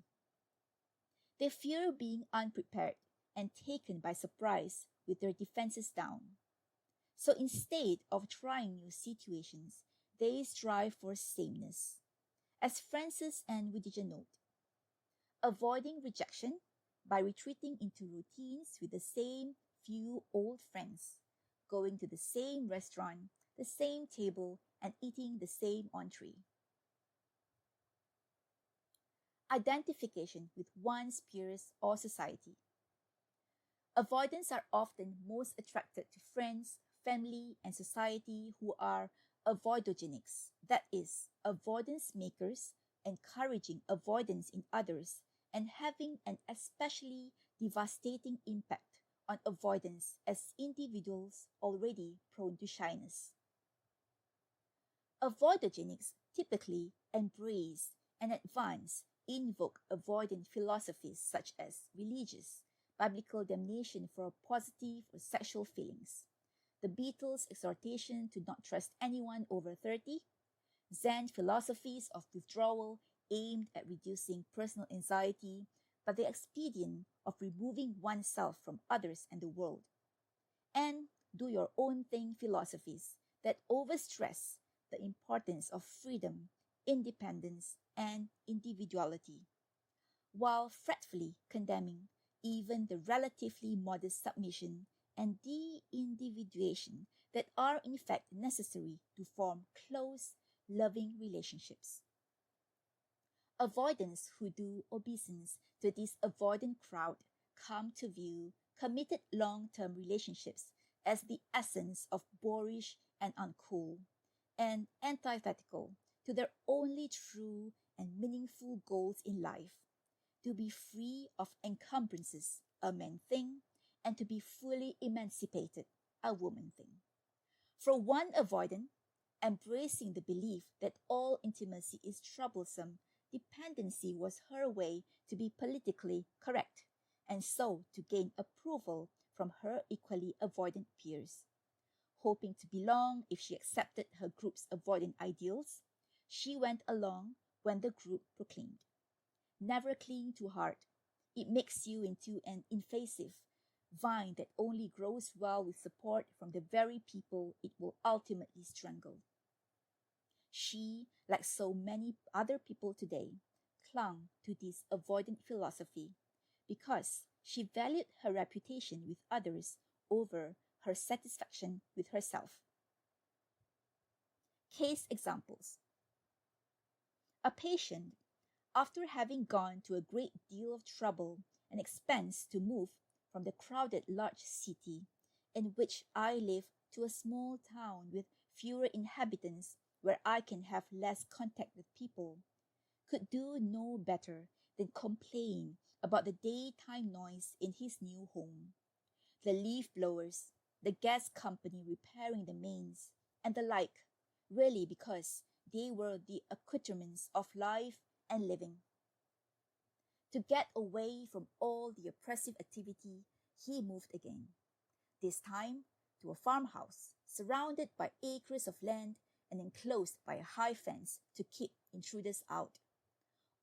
They fear being unprepared and taken by surprise with their defenses down. So instead of trying new situations, they strive for sameness. As Francis and Whittier note, avoiding rejection by retreating into routines with the same few old friends, going to the same restaurant, the same table, and eating the same entree. Identification with one's peers or society. Avoidants are often most attracted to friends, family, and society who are avoidogenics, that is, avoidance makers, encouraging avoidance in others, and having an especially devastating impact on avoidance as individuals already prone to shyness. Avoidogenics typically embrace and advance invoke avoidant philosophies such as religious, biblical damnation for positive or sexual feelings, the Beatles' exhortation to not trust anyone over 30, Zen philosophies of withdrawal aimed at reducing personal anxiety by the expedient of removing oneself from others and the world, and do your own thing philosophies that overstress the importance of freedom, independence, and individuality, while fretfully condemning even the relatively modest submission and de-individuation that are in fact necessary to form close, loving relationships. Avoidants who do obeisance to this avoidant crowd come to view committed long-term relationships as the essence of boorish and uncool, and antithetical to their only true and meaningful goals in life: to be free of encumbrances, a man thing, and to be fully emancipated, a woman thing. For one avoidant, embracing the belief that all intimacy is troublesome, dependency was her way to be politically correct, and so to gain approval from her equally avoidant peers. Hoping to belong if she accepted her group's avoidant ideals, she went along when the group proclaimed, "Never cling too hard. It makes you into an invasive vine that only grows well with support from the very people it will ultimately strangle." She, like so many other people today, clung to this avoidant philosophy because she valued her reputation with others over her satisfaction with herself. Case examples. A patient, after having gone to a great deal of trouble and expense to move from the crowded large city in which I live to a small town with fewer inhabitants where I can have less contact with people, could do no better than complain about the daytime noise in his new home, the leaf blowers, the gas company repairing the mains, and the like, really because they were the accoutrements of life and living. To get away from all the oppressive activity, he moved again, this time to a farmhouse surrounded by acres of land and enclosed by a high fence to keep intruders out,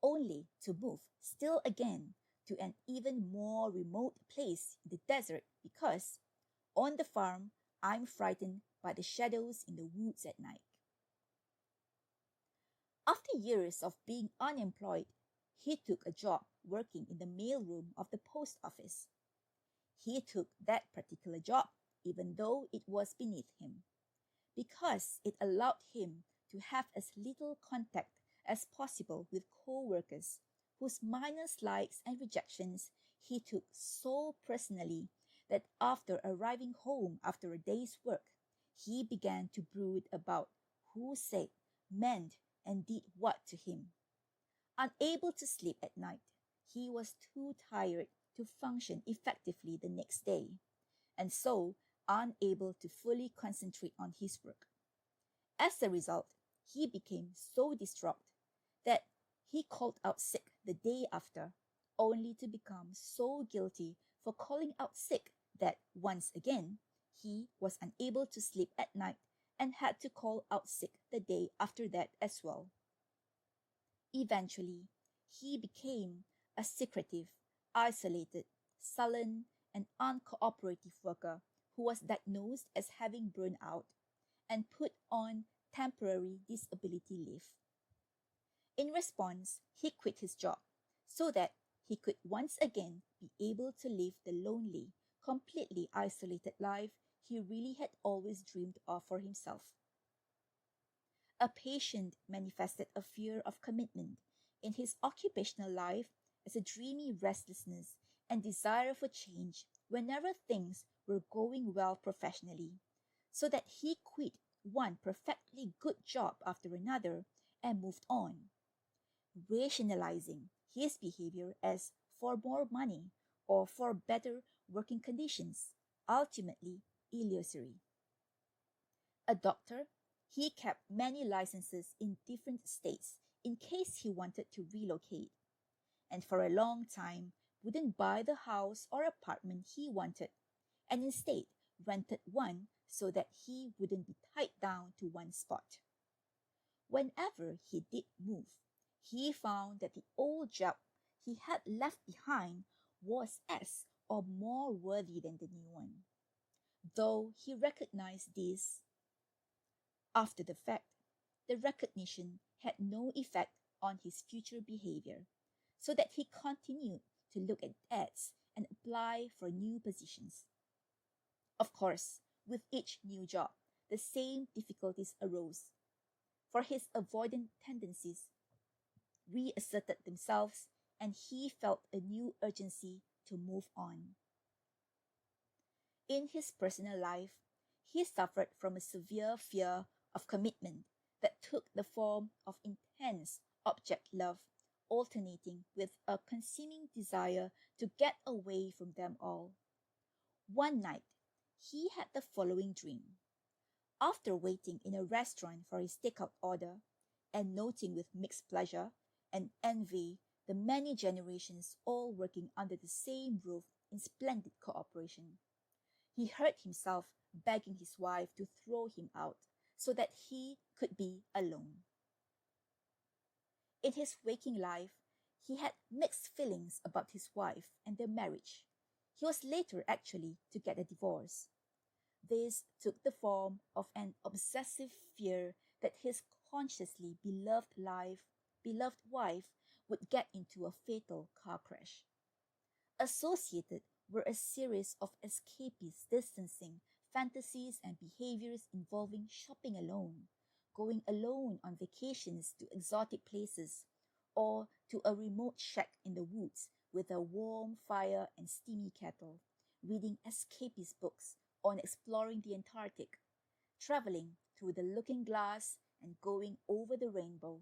only to move still again to an even more remote place in the desert because, on the farm, I'm frightened by the shadows in the woods at night. After years of being unemployed, he took a job working in the mailroom of the post office. He took that particular job even though it was beneath him, because it allowed him to have as little contact as possible with co-workers whose minor slights and rejections he took so personally that after arriving home after a day's work, he began to brood about who said, meant, and did what to him. Unable to sleep at night, he was too tired to function effectively the next day, and so unable to fully concentrate on his work. As a result, he became so distraught that he called out sick the day after, only to become so guilty for calling out sick that once again, he was unable to sleep at night and had to call out sick the day after that as well. Eventually, he became a secretive, isolated, sullen, and uncooperative worker who was diagnosed as having burnout and put on temporary disability leave. In response, he quit his job so that he could once again be able to live the lonely, completely isolated life he really had always dreamed of for himself. A patient manifested a fear of commitment in his occupational life as a dreamy restlessness and desire for change whenever things were going well professionally, so that he quit one perfectly good job after another and moved on, rationalizing his behavior as for more money or for better working conditions, ultimately illusory. A doctor, he kept many licenses in different states in case he wanted to relocate, and for a long time wouldn't buy the house or apartment he wanted, and instead rented one so that he wouldn't be tied down to one spot. Whenever he did move, he found that the old job he had left behind was as or more worthy than the new one, though he recognized this after the fact. The recognition had no effect on his future behavior, so that he continued to look at ads and apply for new positions. Of course, with each new job, the same difficulties arose, for his avoidant tendencies reasserted themselves and he felt a new urgency to move on. In his personal life, he suffered from a severe fear of commitment that took the form of intense object love, alternating with a consuming desire to get away from them all. One night, he had the following dream. After waiting in a restaurant for his takeout order and noting with mixed pleasure and envy the many generations all working under the same roof in splendid cooperation, he heard himself begging his wife to throw him out so that he could be alone. In his waking life, he had mixed feelings about his wife and their marriage. He was later actually to get a divorce. This took the form of an obsessive fear that his consciously beloved wife would get into a fatal car crash. Associated were a series of escapist distancing fantasies and behaviors involving shopping alone, going alone on vacations to exotic places, or to a remote shack in the woods with a warm fire and steamy kettle, reading escapist books on exploring the Antarctic, traveling through the looking glass and going over the rainbow,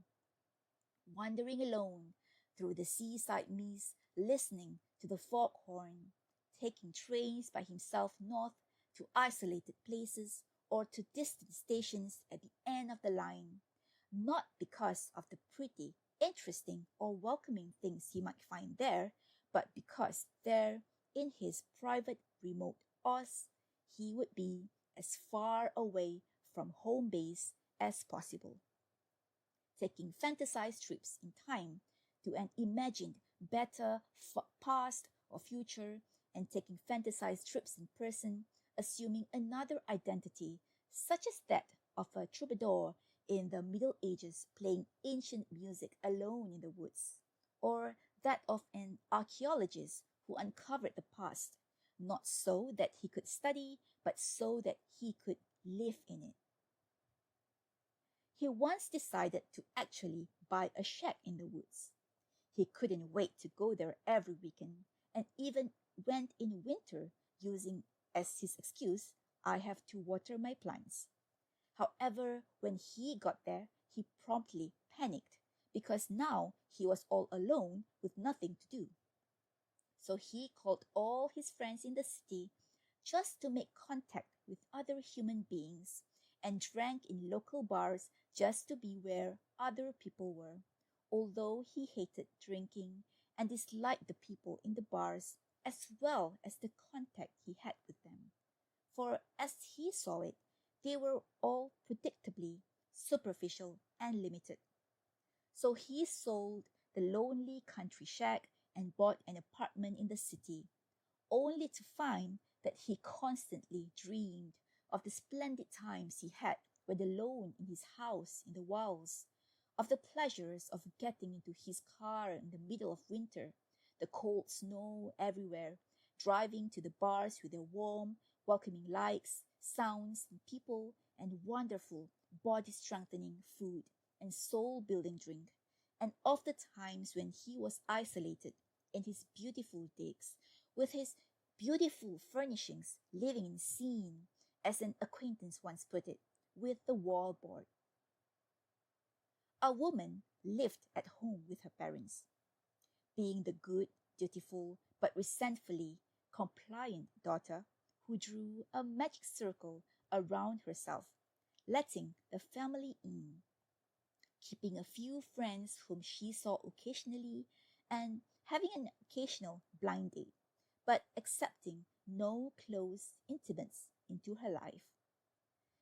wandering alone through the seaside mist, listening to the foghorn, taking trains by himself north to isolated places or to distant stations at the end of the line, not because of the pretty, interesting, or welcoming things he might find there, but because there, in his private remote Oz, he would be as far away from home base as possible, taking fantasized trips in time to an imagined better past or future, and taking fantasized trips in person, assuming another identity, such as that of a troubadour in the Middle Ages playing ancient music alone in the woods, or that of an archaeologist who uncovered the past, not so that he could study, but so that he could live in it. He once decided to actually buy a shack in the woods. He couldn't wait to go there every weekend, and even went in winter, using as his excuse, "I have to water my plants." However, when he got there, he promptly panicked, because now he was all alone with nothing to do. So he called all his friends in the city just to make contact with other human beings, and drank in local bars just to be where other people were, although he hated drinking and disliked the people in the bars as well as the contact he had with them. For as he saw it, they were all predictably superficial and limited. So he sold the lonely country shack and bought an apartment in the city, only to find that he constantly dreamed of the splendid times he had when alone in his house in the wilds, of the pleasures of getting into his car in the middle of winter, the cold snow everywhere, driving to the bars with their warm, welcoming lights, sounds, and people, and wonderful, body-strengthening food and soul-building drink, and of the times when he was isolated in his beautiful digs, with his beautiful furnishings, living in sin, as an acquaintance once put it, with the wallboard. A woman lived at home with her parents, being the good, dutiful, but resentfully compliant daughter who drew a magic circle around herself, letting the family in, keeping a few friends whom she saw occasionally, and having an occasional blind date, but accepting no close intimates into her life.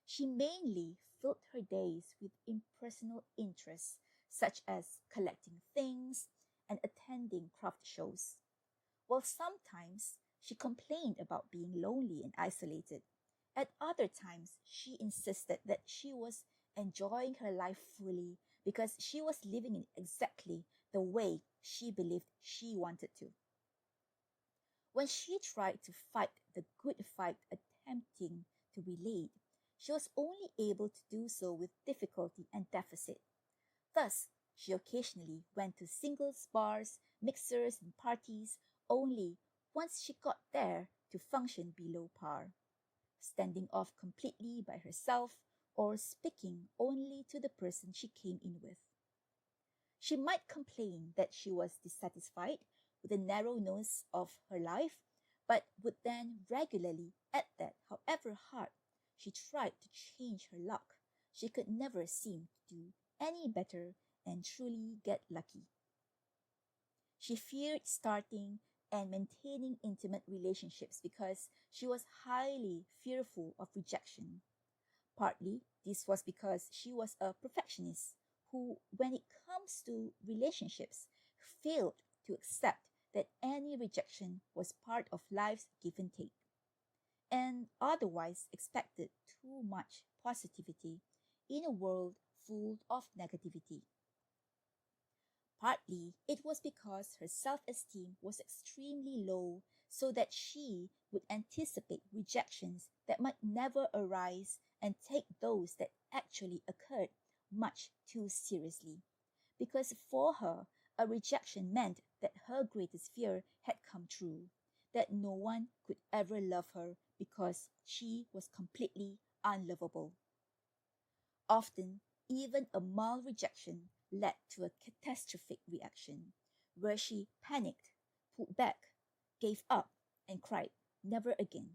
She mainly filled her days with impersonal interests, such as collecting things and attending craft shows, while sometimes she complained about being lonely and isolated. At other times, she insisted that she was enjoying her life fully because she was living in exactly the way she believed she wanted to. When she tried to fight the good fight attempting to relate, she was only able to do so with difficulty and deficit. Thus, she occasionally went to singles bars, mixers, and parties, only once she got there to function below par, standing off completely by herself or speaking only to the person she came in with. She might complain that she was dissatisfied with the narrowness of her life, but would then regularly add that, however hard she tried to change her luck, she could never seem to do any better and truly get lucky. She feared starting and maintaining intimate relationships because she was highly fearful of rejection. Partly, this was because she was a perfectionist who, when it comes to relationships, failed to accept that any rejection was part of life's give and take, and otherwise expected too much positivity in a world full of negativity. Partly, it was because her self-esteem was extremely low, so that she would anticipate rejections that might never arise and take those that actually occurred much too seriously. Because for her, a rejection meant that her greatest fear had come true, that no one could ever love her because she was completely unlovable. Often, even a mild rejection led to a catastrophic reaction, where she panicked, pulled back, gave up, and cried, "Never again."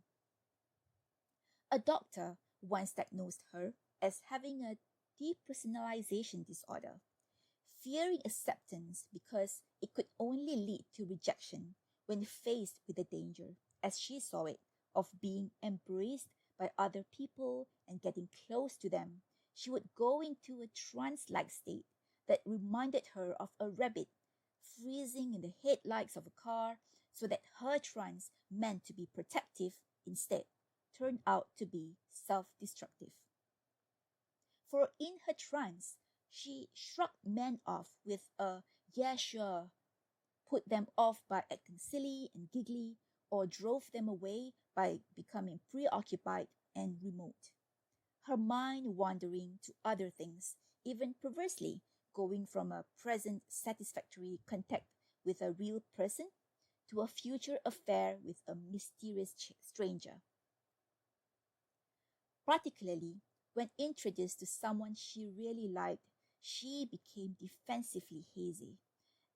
A doctor once diagnosed her as having a depersonalization disorder, fearing acceptance because it could only lead to rejection when faced with the danger, as she saw it, of being embraced by other people and getting close to them. She would go into a trance-like state that reminded her of a rabbit freezing in the headlights of a car so that her trance, meant to be protective, instead turned out to be self-destructive. For in her trance, she shrugged men off with a "yeah, sure," put them off by acting silly and giggly, or drove them away by becoming preoccupied and remote. Her mind wandering to other things, even perversely going from a present satisfactory contact with a real person to a future affair with a mysterious stranger. Particularly, when introduced to someone she really liked, she became defensively hazy,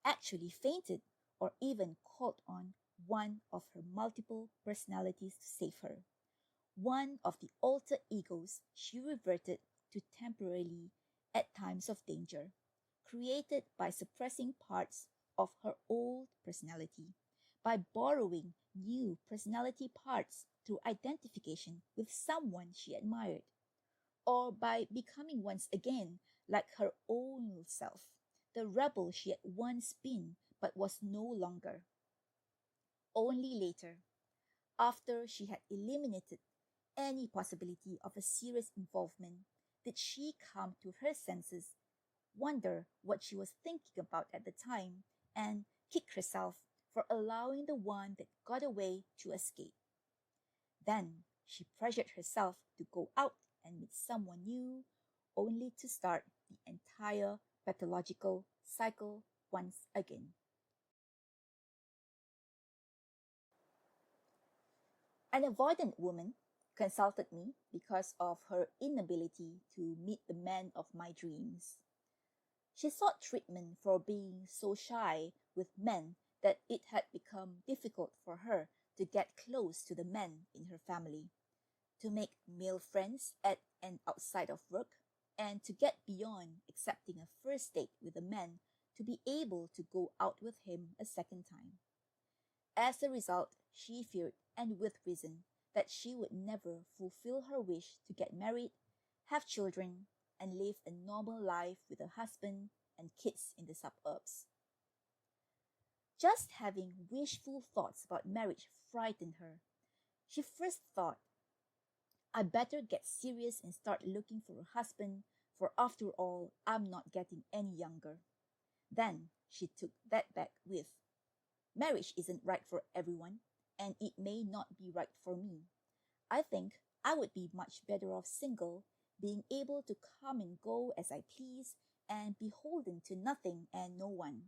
actually fainted, or even called on one of her multiple personalities to save her. One of the alter egos she reverted to temporarily at times of danger, created by suppressing parts of her old personality, by borrowing new personality parts through identification with someone she admired, or by becoming once again like her own self, the rebel she had once been but was no longer. Only later, after she had eliminated any possibility of a serious involvement, did she come to her senses, wonder what she was thinking about at the time, and kick herself for allowing the one that got away to escape. Then she pressured herself to go out and meet someone new, only to start the entire pathological cycle once again. An avoidant woman consulted me because of her inability to meet the man of my dreams. She sought treatment for being so shy with men that it had become difficult for her to get close to the men in her family, to make male friends at and outside of work, and to get beyond accepting a first date with a man to be able to go out with him a second time. As a result, she feared, and with reason, that she would never fulfill her wish to get married, have children, and live a normal life with a husband and kids in the suburbs. Just having wishful thoughts about marriage frightened her. She first thought, I better get serious and start looking for a husband, for after all, I'm not getting any younger. Then she took that back with, marriage isn't right for everyone, and it may not be right for me. I think I would be much better off single, being able to come and go as I please, and beholden to nothing and no one.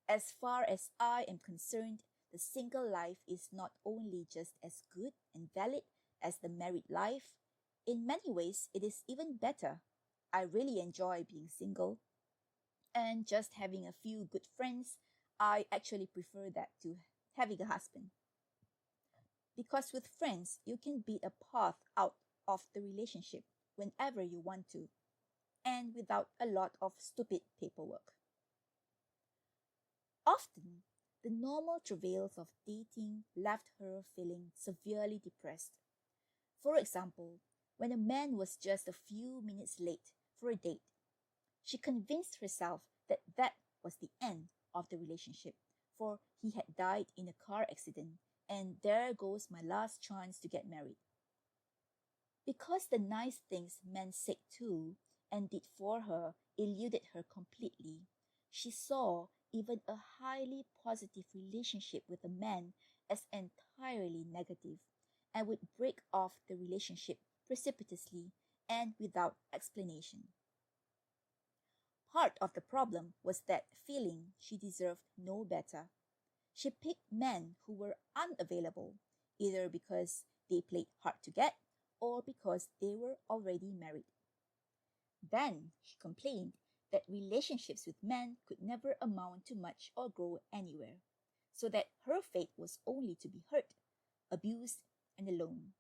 As far as I am concerned, the single life is not only just as good and valid as the married life, in many ways it is even better. I really enjoy being single, and just having a few good friends, I actually prefer that to having a husband. Because with friends, you can beat a path out of the relationship whenever you want to, and without a lot of stupid paperwork. Often, the normal travails of dating left her feeling severely depressed. For example, when a man was just a few minutes late for a date, she convinced herself that that was the end of the relationship, for he had died in a car accident, and there goes my last chance to get married. Because the nice things men said to and did for her eluded her completely, she saw even a highly positive relationship with a man as entirely negative, and would break off the relationship precipitously and without explanation. Part of the problem was that feeling she deserved no better. She picked men who were unavailable, either because they played hard to get or because they were already married. Then she complained that relationships with men could never amount to much or grow anywhere, so that her fate was only to be hurt, abused, and alone,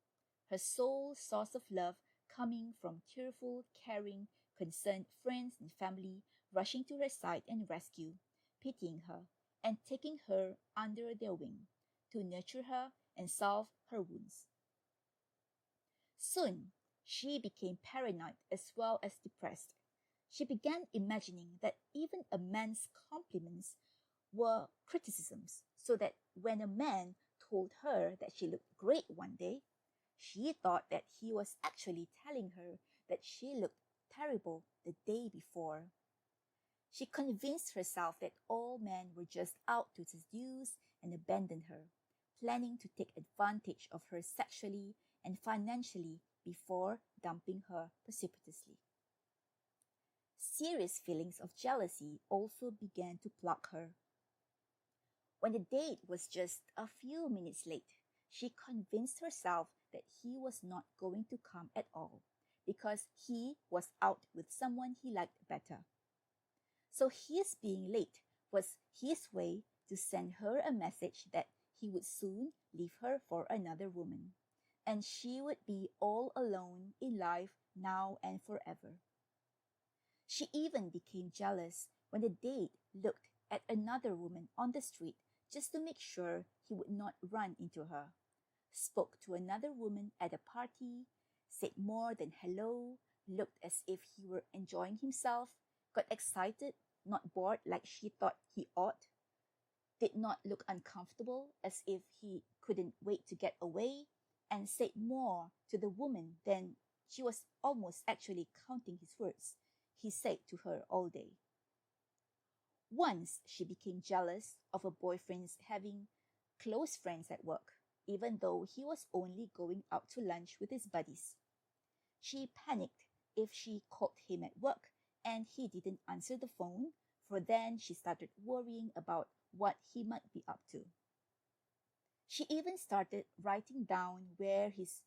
her sole source of love coming from tearful, caring, concerned friends and family rushing to her side and rescue, pitying her, and taking her under their wing to nurture her and salve her wounds. Soon, she became paranoid as well as depressed. She began imagining that even a man's compliments were criticisms, so that when a man told her that she looked great one day, she thought that he was actually telling her that she looked terrible the day before. She convinced herself that all men were just out to seduce and abandon her, planning to take advantage of her sexually and financially before dumping her precipitously. Serious feelings of jealousy also began to plague her. When the date was just a few minutes late, she convinced herself that he was not going to come at all because he was out with someone he liked better. So his being late was his way to send her a message that he would soon leave her for another woman, and she would be all alone in life now and forever. She even became jealous when the date looked at another woman on the street just to make sure he would not run into her, spoke to another woman at a party, said more than hello, looked as if he were enjoying himself, got excited, not bored like she thought he ought, did not look uncomfortable as if he couldn't wait to get away, and said more to the woman than she was almost actually counting his words he said to her all day. Once she became jealous of a boyfriend's having close friends at work, even though he was only going out to lunch with his buddies. She panicked if she called him at work and he didn't answer the phone, for then she started worrying about what he might be up to. She even started writing down where his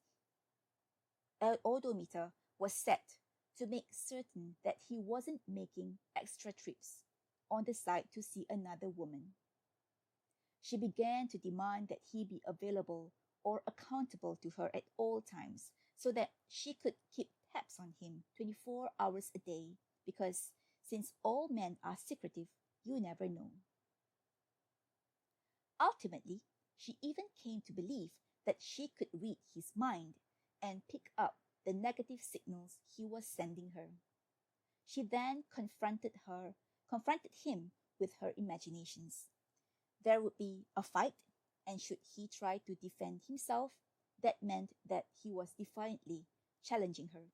odometer was set to make certain that he wasn't making extra trips on the side to see another woman. She began to demand that he be available or accountable to her at all times so that she could keep tabs on him 24 hours a day, because since all men are secretive, you never know. Ultimately, she even came to believe that she could read his mind and pick up the negative signals he was sending her. She then confronted him with her imaginations. There would be a fight, and should he try to defend himself, that meant that he was defiantly challenging her.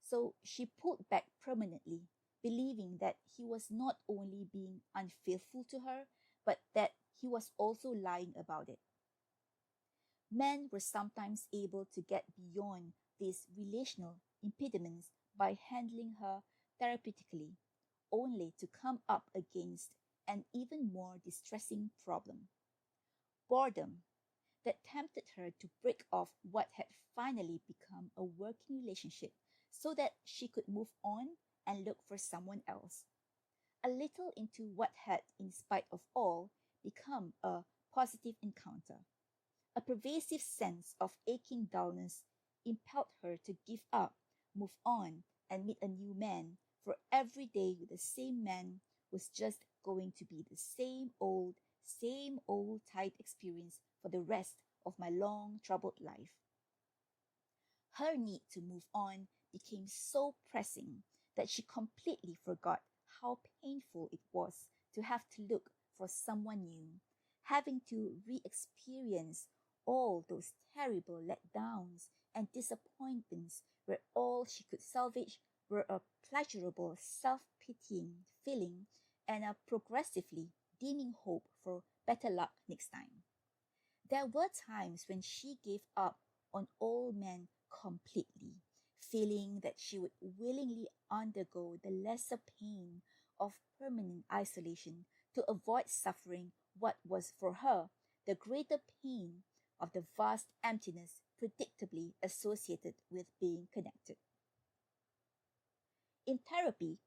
So she pulled back permanently, believing that he was not only being unfaithful to her, but that he was also lying about it. Men were sometimes able to get beyond these relational impediments by handling her therapeutically, only to come up against an even more distressing problem: boredom, that tempted her to break off what had finally become a working relationship so that she could move on and look for someone else. A little into what had, in spite of all, become a positive encounter. A pervasive sense of aching dullness impelled her to give up, move on, and meet a new man, for every day with the same man was just going to be the same old tight experience for the rest of my long, troubled life. Her need to move on became so pressing that she completely forgot how painful it was to have to look for someone new, having to re-experience all those terrible letdowns and disappointments where all she could salvage were a pleasurable, self-pitying feeling and a progressively dimming hope for better luck next time. There were times when she gave up on all men completely, feeling that she would willingly undergo the lesser pain of permanent isolation to avoid suffering what was for her the greater pain of the vast emptiness predictably associated with being connected. In therapy,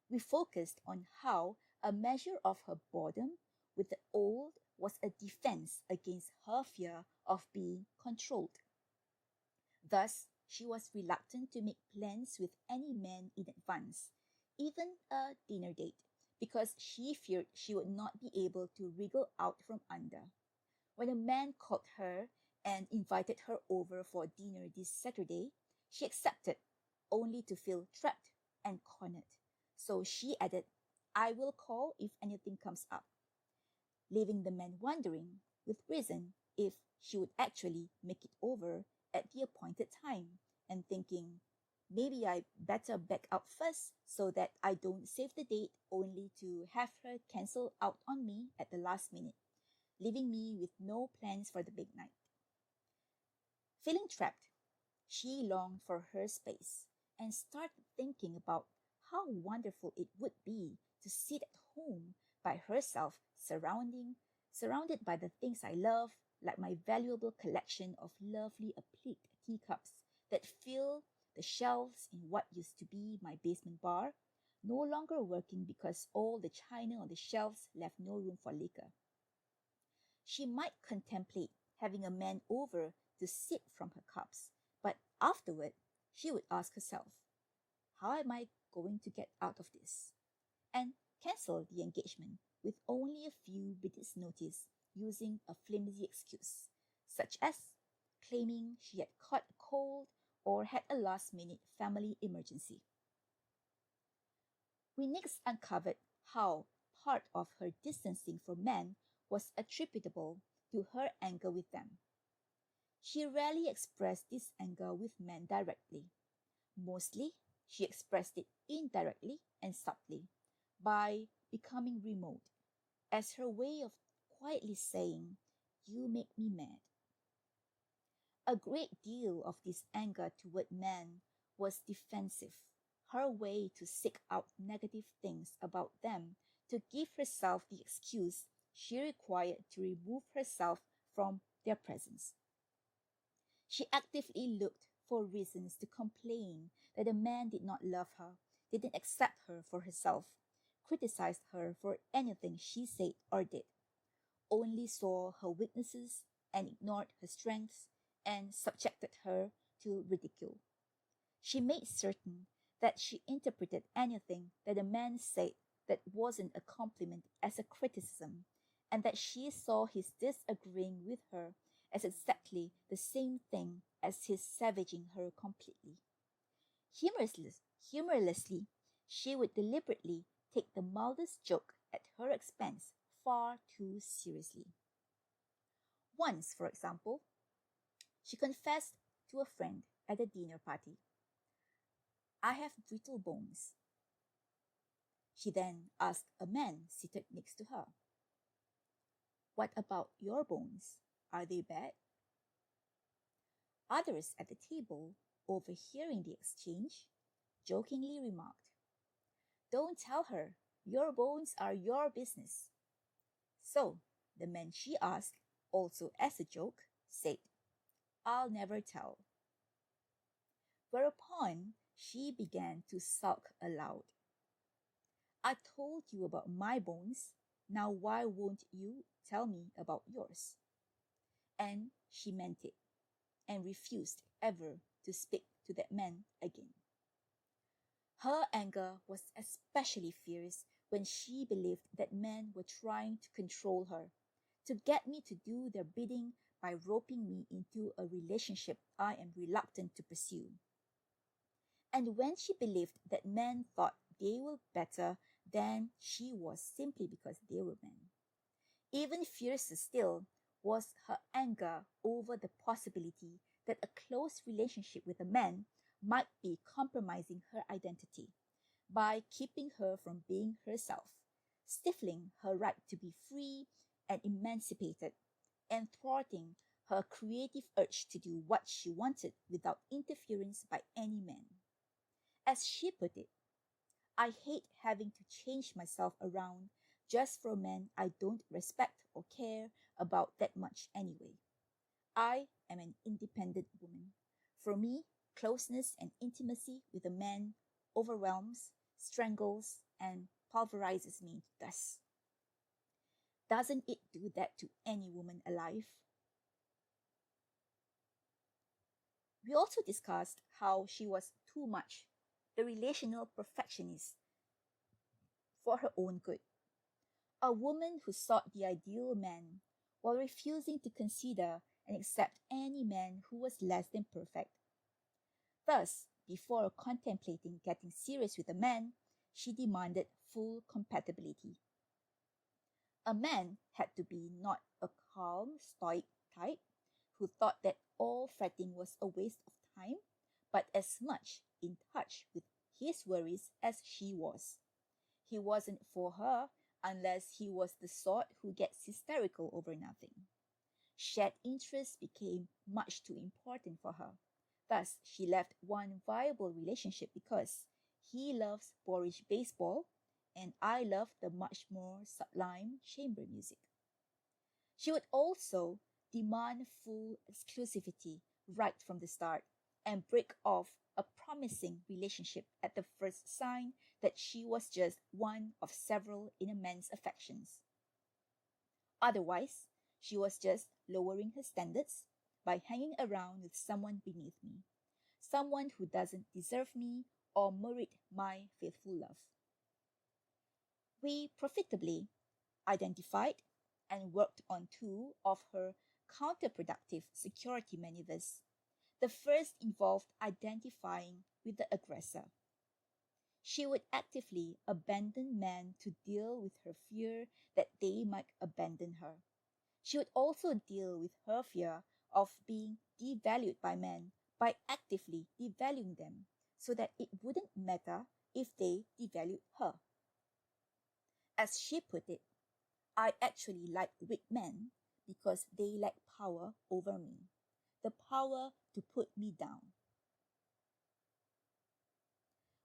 we focused on how a measure of her boredom with the old was a defense against her fear of being controlled. Thus, she was reluctant to make plans with any man in advance, even a dinner date, because she feared she would not be able to wriggle out from under. When a man called her and invited her over for dinner this Saturday, she accepted, only to feel trapped and cornered. So she added, "I will call if anything comes up." leaving the man wondering, with reason, if she would actually make it over at the appointed time, and thinking, maybe I better back out first so that I don't save the date only to have her cancel out on me at the last minute, leaving me with no plans for the big night. Feeling trapped, she longed for her space and started thinking about how wonderful it would be to sit at home by herself, surrounded by the things I love, like my valuable collection of lovely appliqued teacups that fill the shelves in what used to be my basement bar, no longer working because all the china on the shelves left no room for liquor. She might contemplate having a man over to sip from her cups, but afterward she would ask herself, how am I going to get out of this? And cancel the engagement with only a few minutes' notice, using a flimsy excuse, such as claiming she had caught a cold or had a last-minute family emergency. We next uncovered how part of her distancing from men was attributable to her anger with them. She rarely expressed this anger with men directly. Mostly, she expressed it indirectly and subtly, by becoming remote, as her way of quietly saying, "You make me mad." A great deal of this anger toward men was defensive, her way to seek out negative things about them to give herself the excuse she required to remove herself from their presence. She actively looked for reasons to complain that a man did not love her, didn't accept her for herself, criticized her for anything she said or did, only saw her weaknesses and ignored her strengths, and subjected her to ridicule. She made certain that she interpreted anything that a man said that wasn't a compliment as a criticism, and that she saw his disagreeing with her as exactly the same thing as his savaging her completely. Humorlessly, she would deliberately take the mildest joke at her expense far too seriously. Once, for example, she confessed to a friend at a dinner party, "I have brittle bones." She then asked a man seated next to her, "What about your bones? Are they bad?" Others at the table, overhearing the exchange, jokingly remarked, "Don't tell her, your bones are your business." So the man she asked, also as a joke, said, "I'll never tell." Whereupon she began to sulk aloud. "I told you about my bones, now why won't you tell me about yours?" And she meant it, and refused ever to speak to that man again. Her anger was especially fierce when she believed that men were trying to control her, to get me to do their bidding by roping me into a relationship I am reluctant to pursue. And when she believed that men thought they were better than she was simply because they were men. Even fiercer still was her anger over the possibility that a close relationship with a man might be compromising her identity by keeping her from being herself, stifling her right to be free and emancipated, and thwarting her creative urge to do what she wanted without interference by any man. As she put it, "I hate having to change myself around just for a man I don't respect or care about that much anyway. I am an independent woman. For me, closeness and intimacy with a man overwhelms, strangles, and pulverizes me to dust. Doesn't it do that to any woman alive?" We also discussed how she was too much the relational perfectionist for her own good, a woman who sought the ideal man while refusing to consider and accept any man who was less than perfect. Thus, before contemplating getting serious with a man, she demanded full compatibility. A man had to be not a calm, stoic type who thought that all fretting was a waste of time, but as much in touch with his worries as she was. He wasn't for her unless he was the sort who gets hysterical over nothing. Shared interests became much too important for her. Thus, she left one viable relationship because he loves boorish baseball and I love the much more sublime chamber music. She would also demand full exclusivity right from the start and break off a promising relationship at the first sign that she was just one of several in a man's affections. Otherwise, she was just lowering her standards by hanging around with someone beneath me, someone who doesn't deserve me or merit my faithful love. We profitably identified and worked on two of her counterproductive security maneuvers. The first involved identifying with the aggressor. She would actively abandon men to deal with her fear that they might abandon her. She would also deal with her fear of being devalued by men by actively devaluing them so that it wouldn't matter if they devalued her. As she put it, I actually like weak men because they lack power over me, the power to put me down.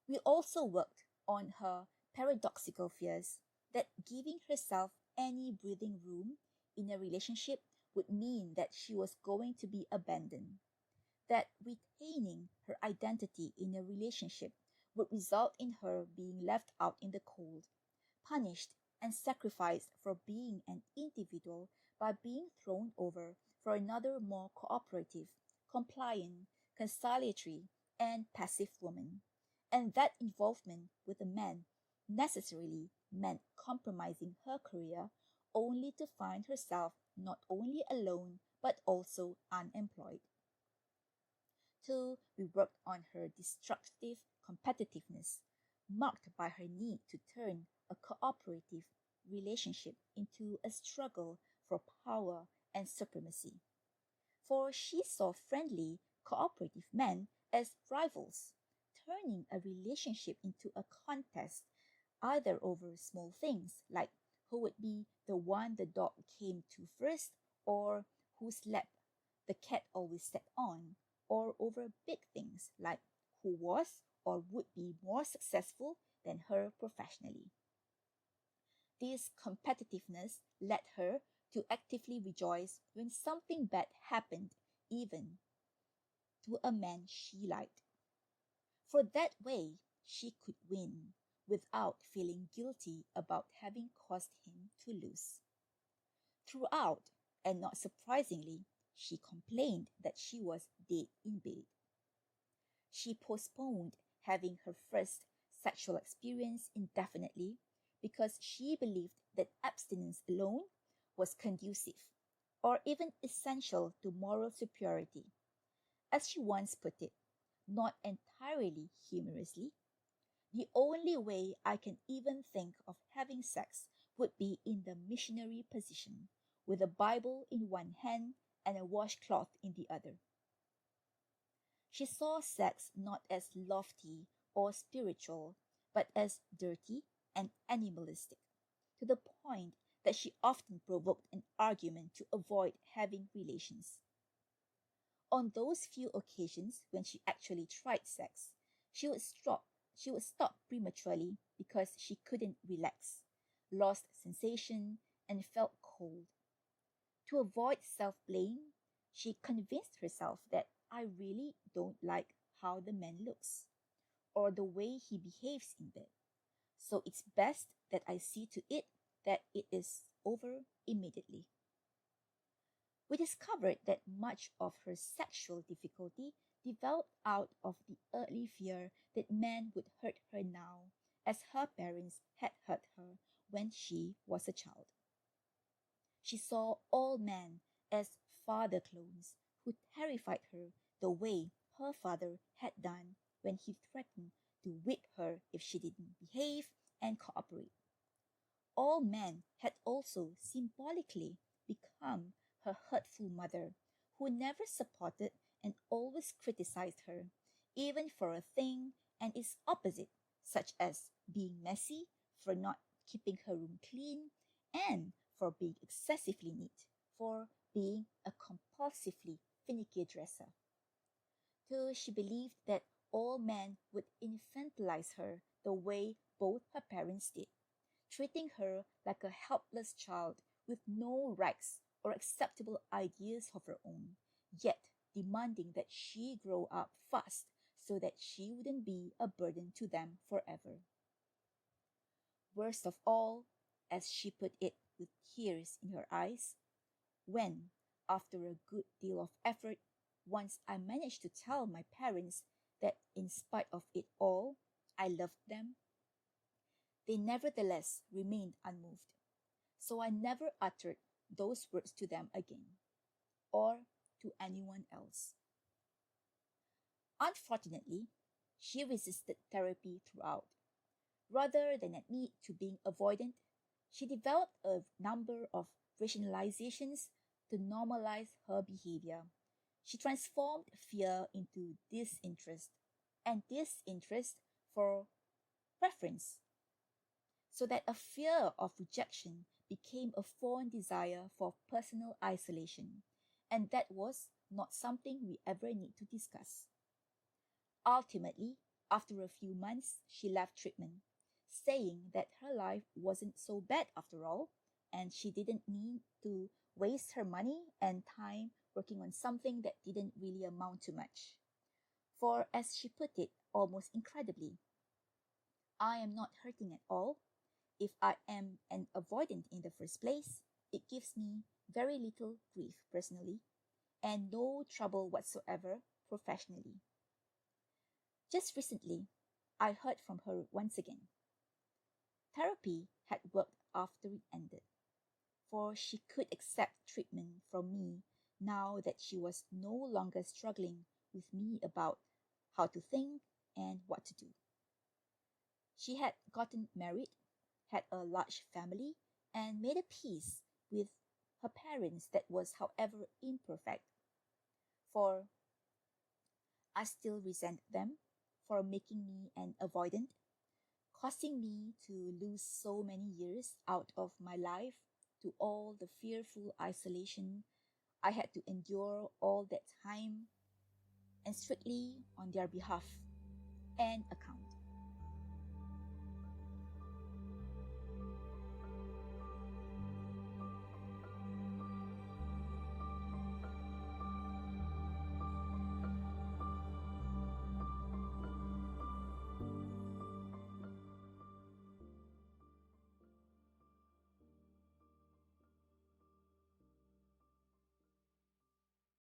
We also worked on her paradoxical fears that giving herself any breathing room in a relationship would mean that she was going to be abandoned, that retaining her identity in a relationship would result in her being left out in the cold, punished and sacrificed for being an individual by being thrown over for another more cooperative, compliant, conciliatory, and passive woman. And that involvement with a man necessarily meant compromising her career only to find herself not only alone but also unemployed. 2. We worked on her destructive competitiveness, marked by her need to turn a cooperative relationship into a struggle for power and supremacy. For she saw friendly, cooperative men as rivals, turning a relationship into a contest, either over small things like who would be the one the dog came to first, or whose lap the cat always sat on, or over big things like who was or would be more successful than her professionally. This competitiveness led her to actively rejoice when something bad happened, even to a man she liked. For that way, she could win without feeling guilty about having caused him to lose. Throughout, and not surprisingly, she complained that she was dead in bed. She postponed having her first sexual experience indefinitely because she believed that abstinence alone was conducive or even essential to moral superiority. As she once put it, not entirely humorously, the only way I can even think of having sex would be in the missionary position, with a Bible in one hand and a washcloth in the other. She saw sex not as lofty or spiritual, but as dirty and animalistic, to the point that she often provoked an argument to avoid having relations. On those few occasions when she actually tried sex, she would stop prematurely because she couldn't relax, lost sensation, and felt cold. To avoid self-blame, she convinced herself that I really don't like how the man looks, or the way he behaves in bed, so it's best that I see to it that it is over immediately. We discovered that much of her sexual difficulty developed out of the early fear that men would hurt her now, as her parents had hurt her when she was a child. She saw all men as father clones who terrified her the way her father had done when he threatened to whip her if she didn't behave and cooperate. all men had also symbolically become her hurtful mother, who never supported and always criticized her, even for a thing and its opposite, such as being messy, for not keeping her room clean, and for being excessively neat, for being a compulsively finicky dresser. Till she believed that all men would infantilize her the way both her parents did, treating her like a helpless child with no rights or acceptable ideas of her own, yet demanding that she grow up fast so that she wouldn't be a burden to them forever. Worst of all, as she put it with tears in her eyes, when, after a good deal of effort, once I managed to tell my parents that in spite of it all, I loved them, they nevertheless remained unmoved. So I never uttered those words to them again, or to anyone else. Unfortunately, she resisted therapy throughout. Rather than admit to being avoidant, she developed a number of rationalizations to normalize her behavior. She transformed fear into disinterest, and disinterest for preference, so that a fear of rejection became a fond desire for personal isolation, and that was not something we ever need to discuss. Ultimately, after a few months, she left treatment, saying that her life wasn't so bad after all, and she didn't need to waste her money and time working on something that didn't really amount to much. For, as she put it almost incredibly, I am not hurting at all. If I am an avoidant in the first place, it gives me very little grief personally, and no trouble whatsoever professionally. Just recently, I heard from her once again. Therapy had worked after it ended, for she could accept treatment from me now that she was no longer struggling with me about how to think and what to do. She had gotten married, had a large family, and made a peace with her parents that was, however, imperfect. For I still resent them for making me an avoidant, causing me to lose so many years out of my life to all the fearful isolation I had to endure all that time, and strictly on their behalf and account.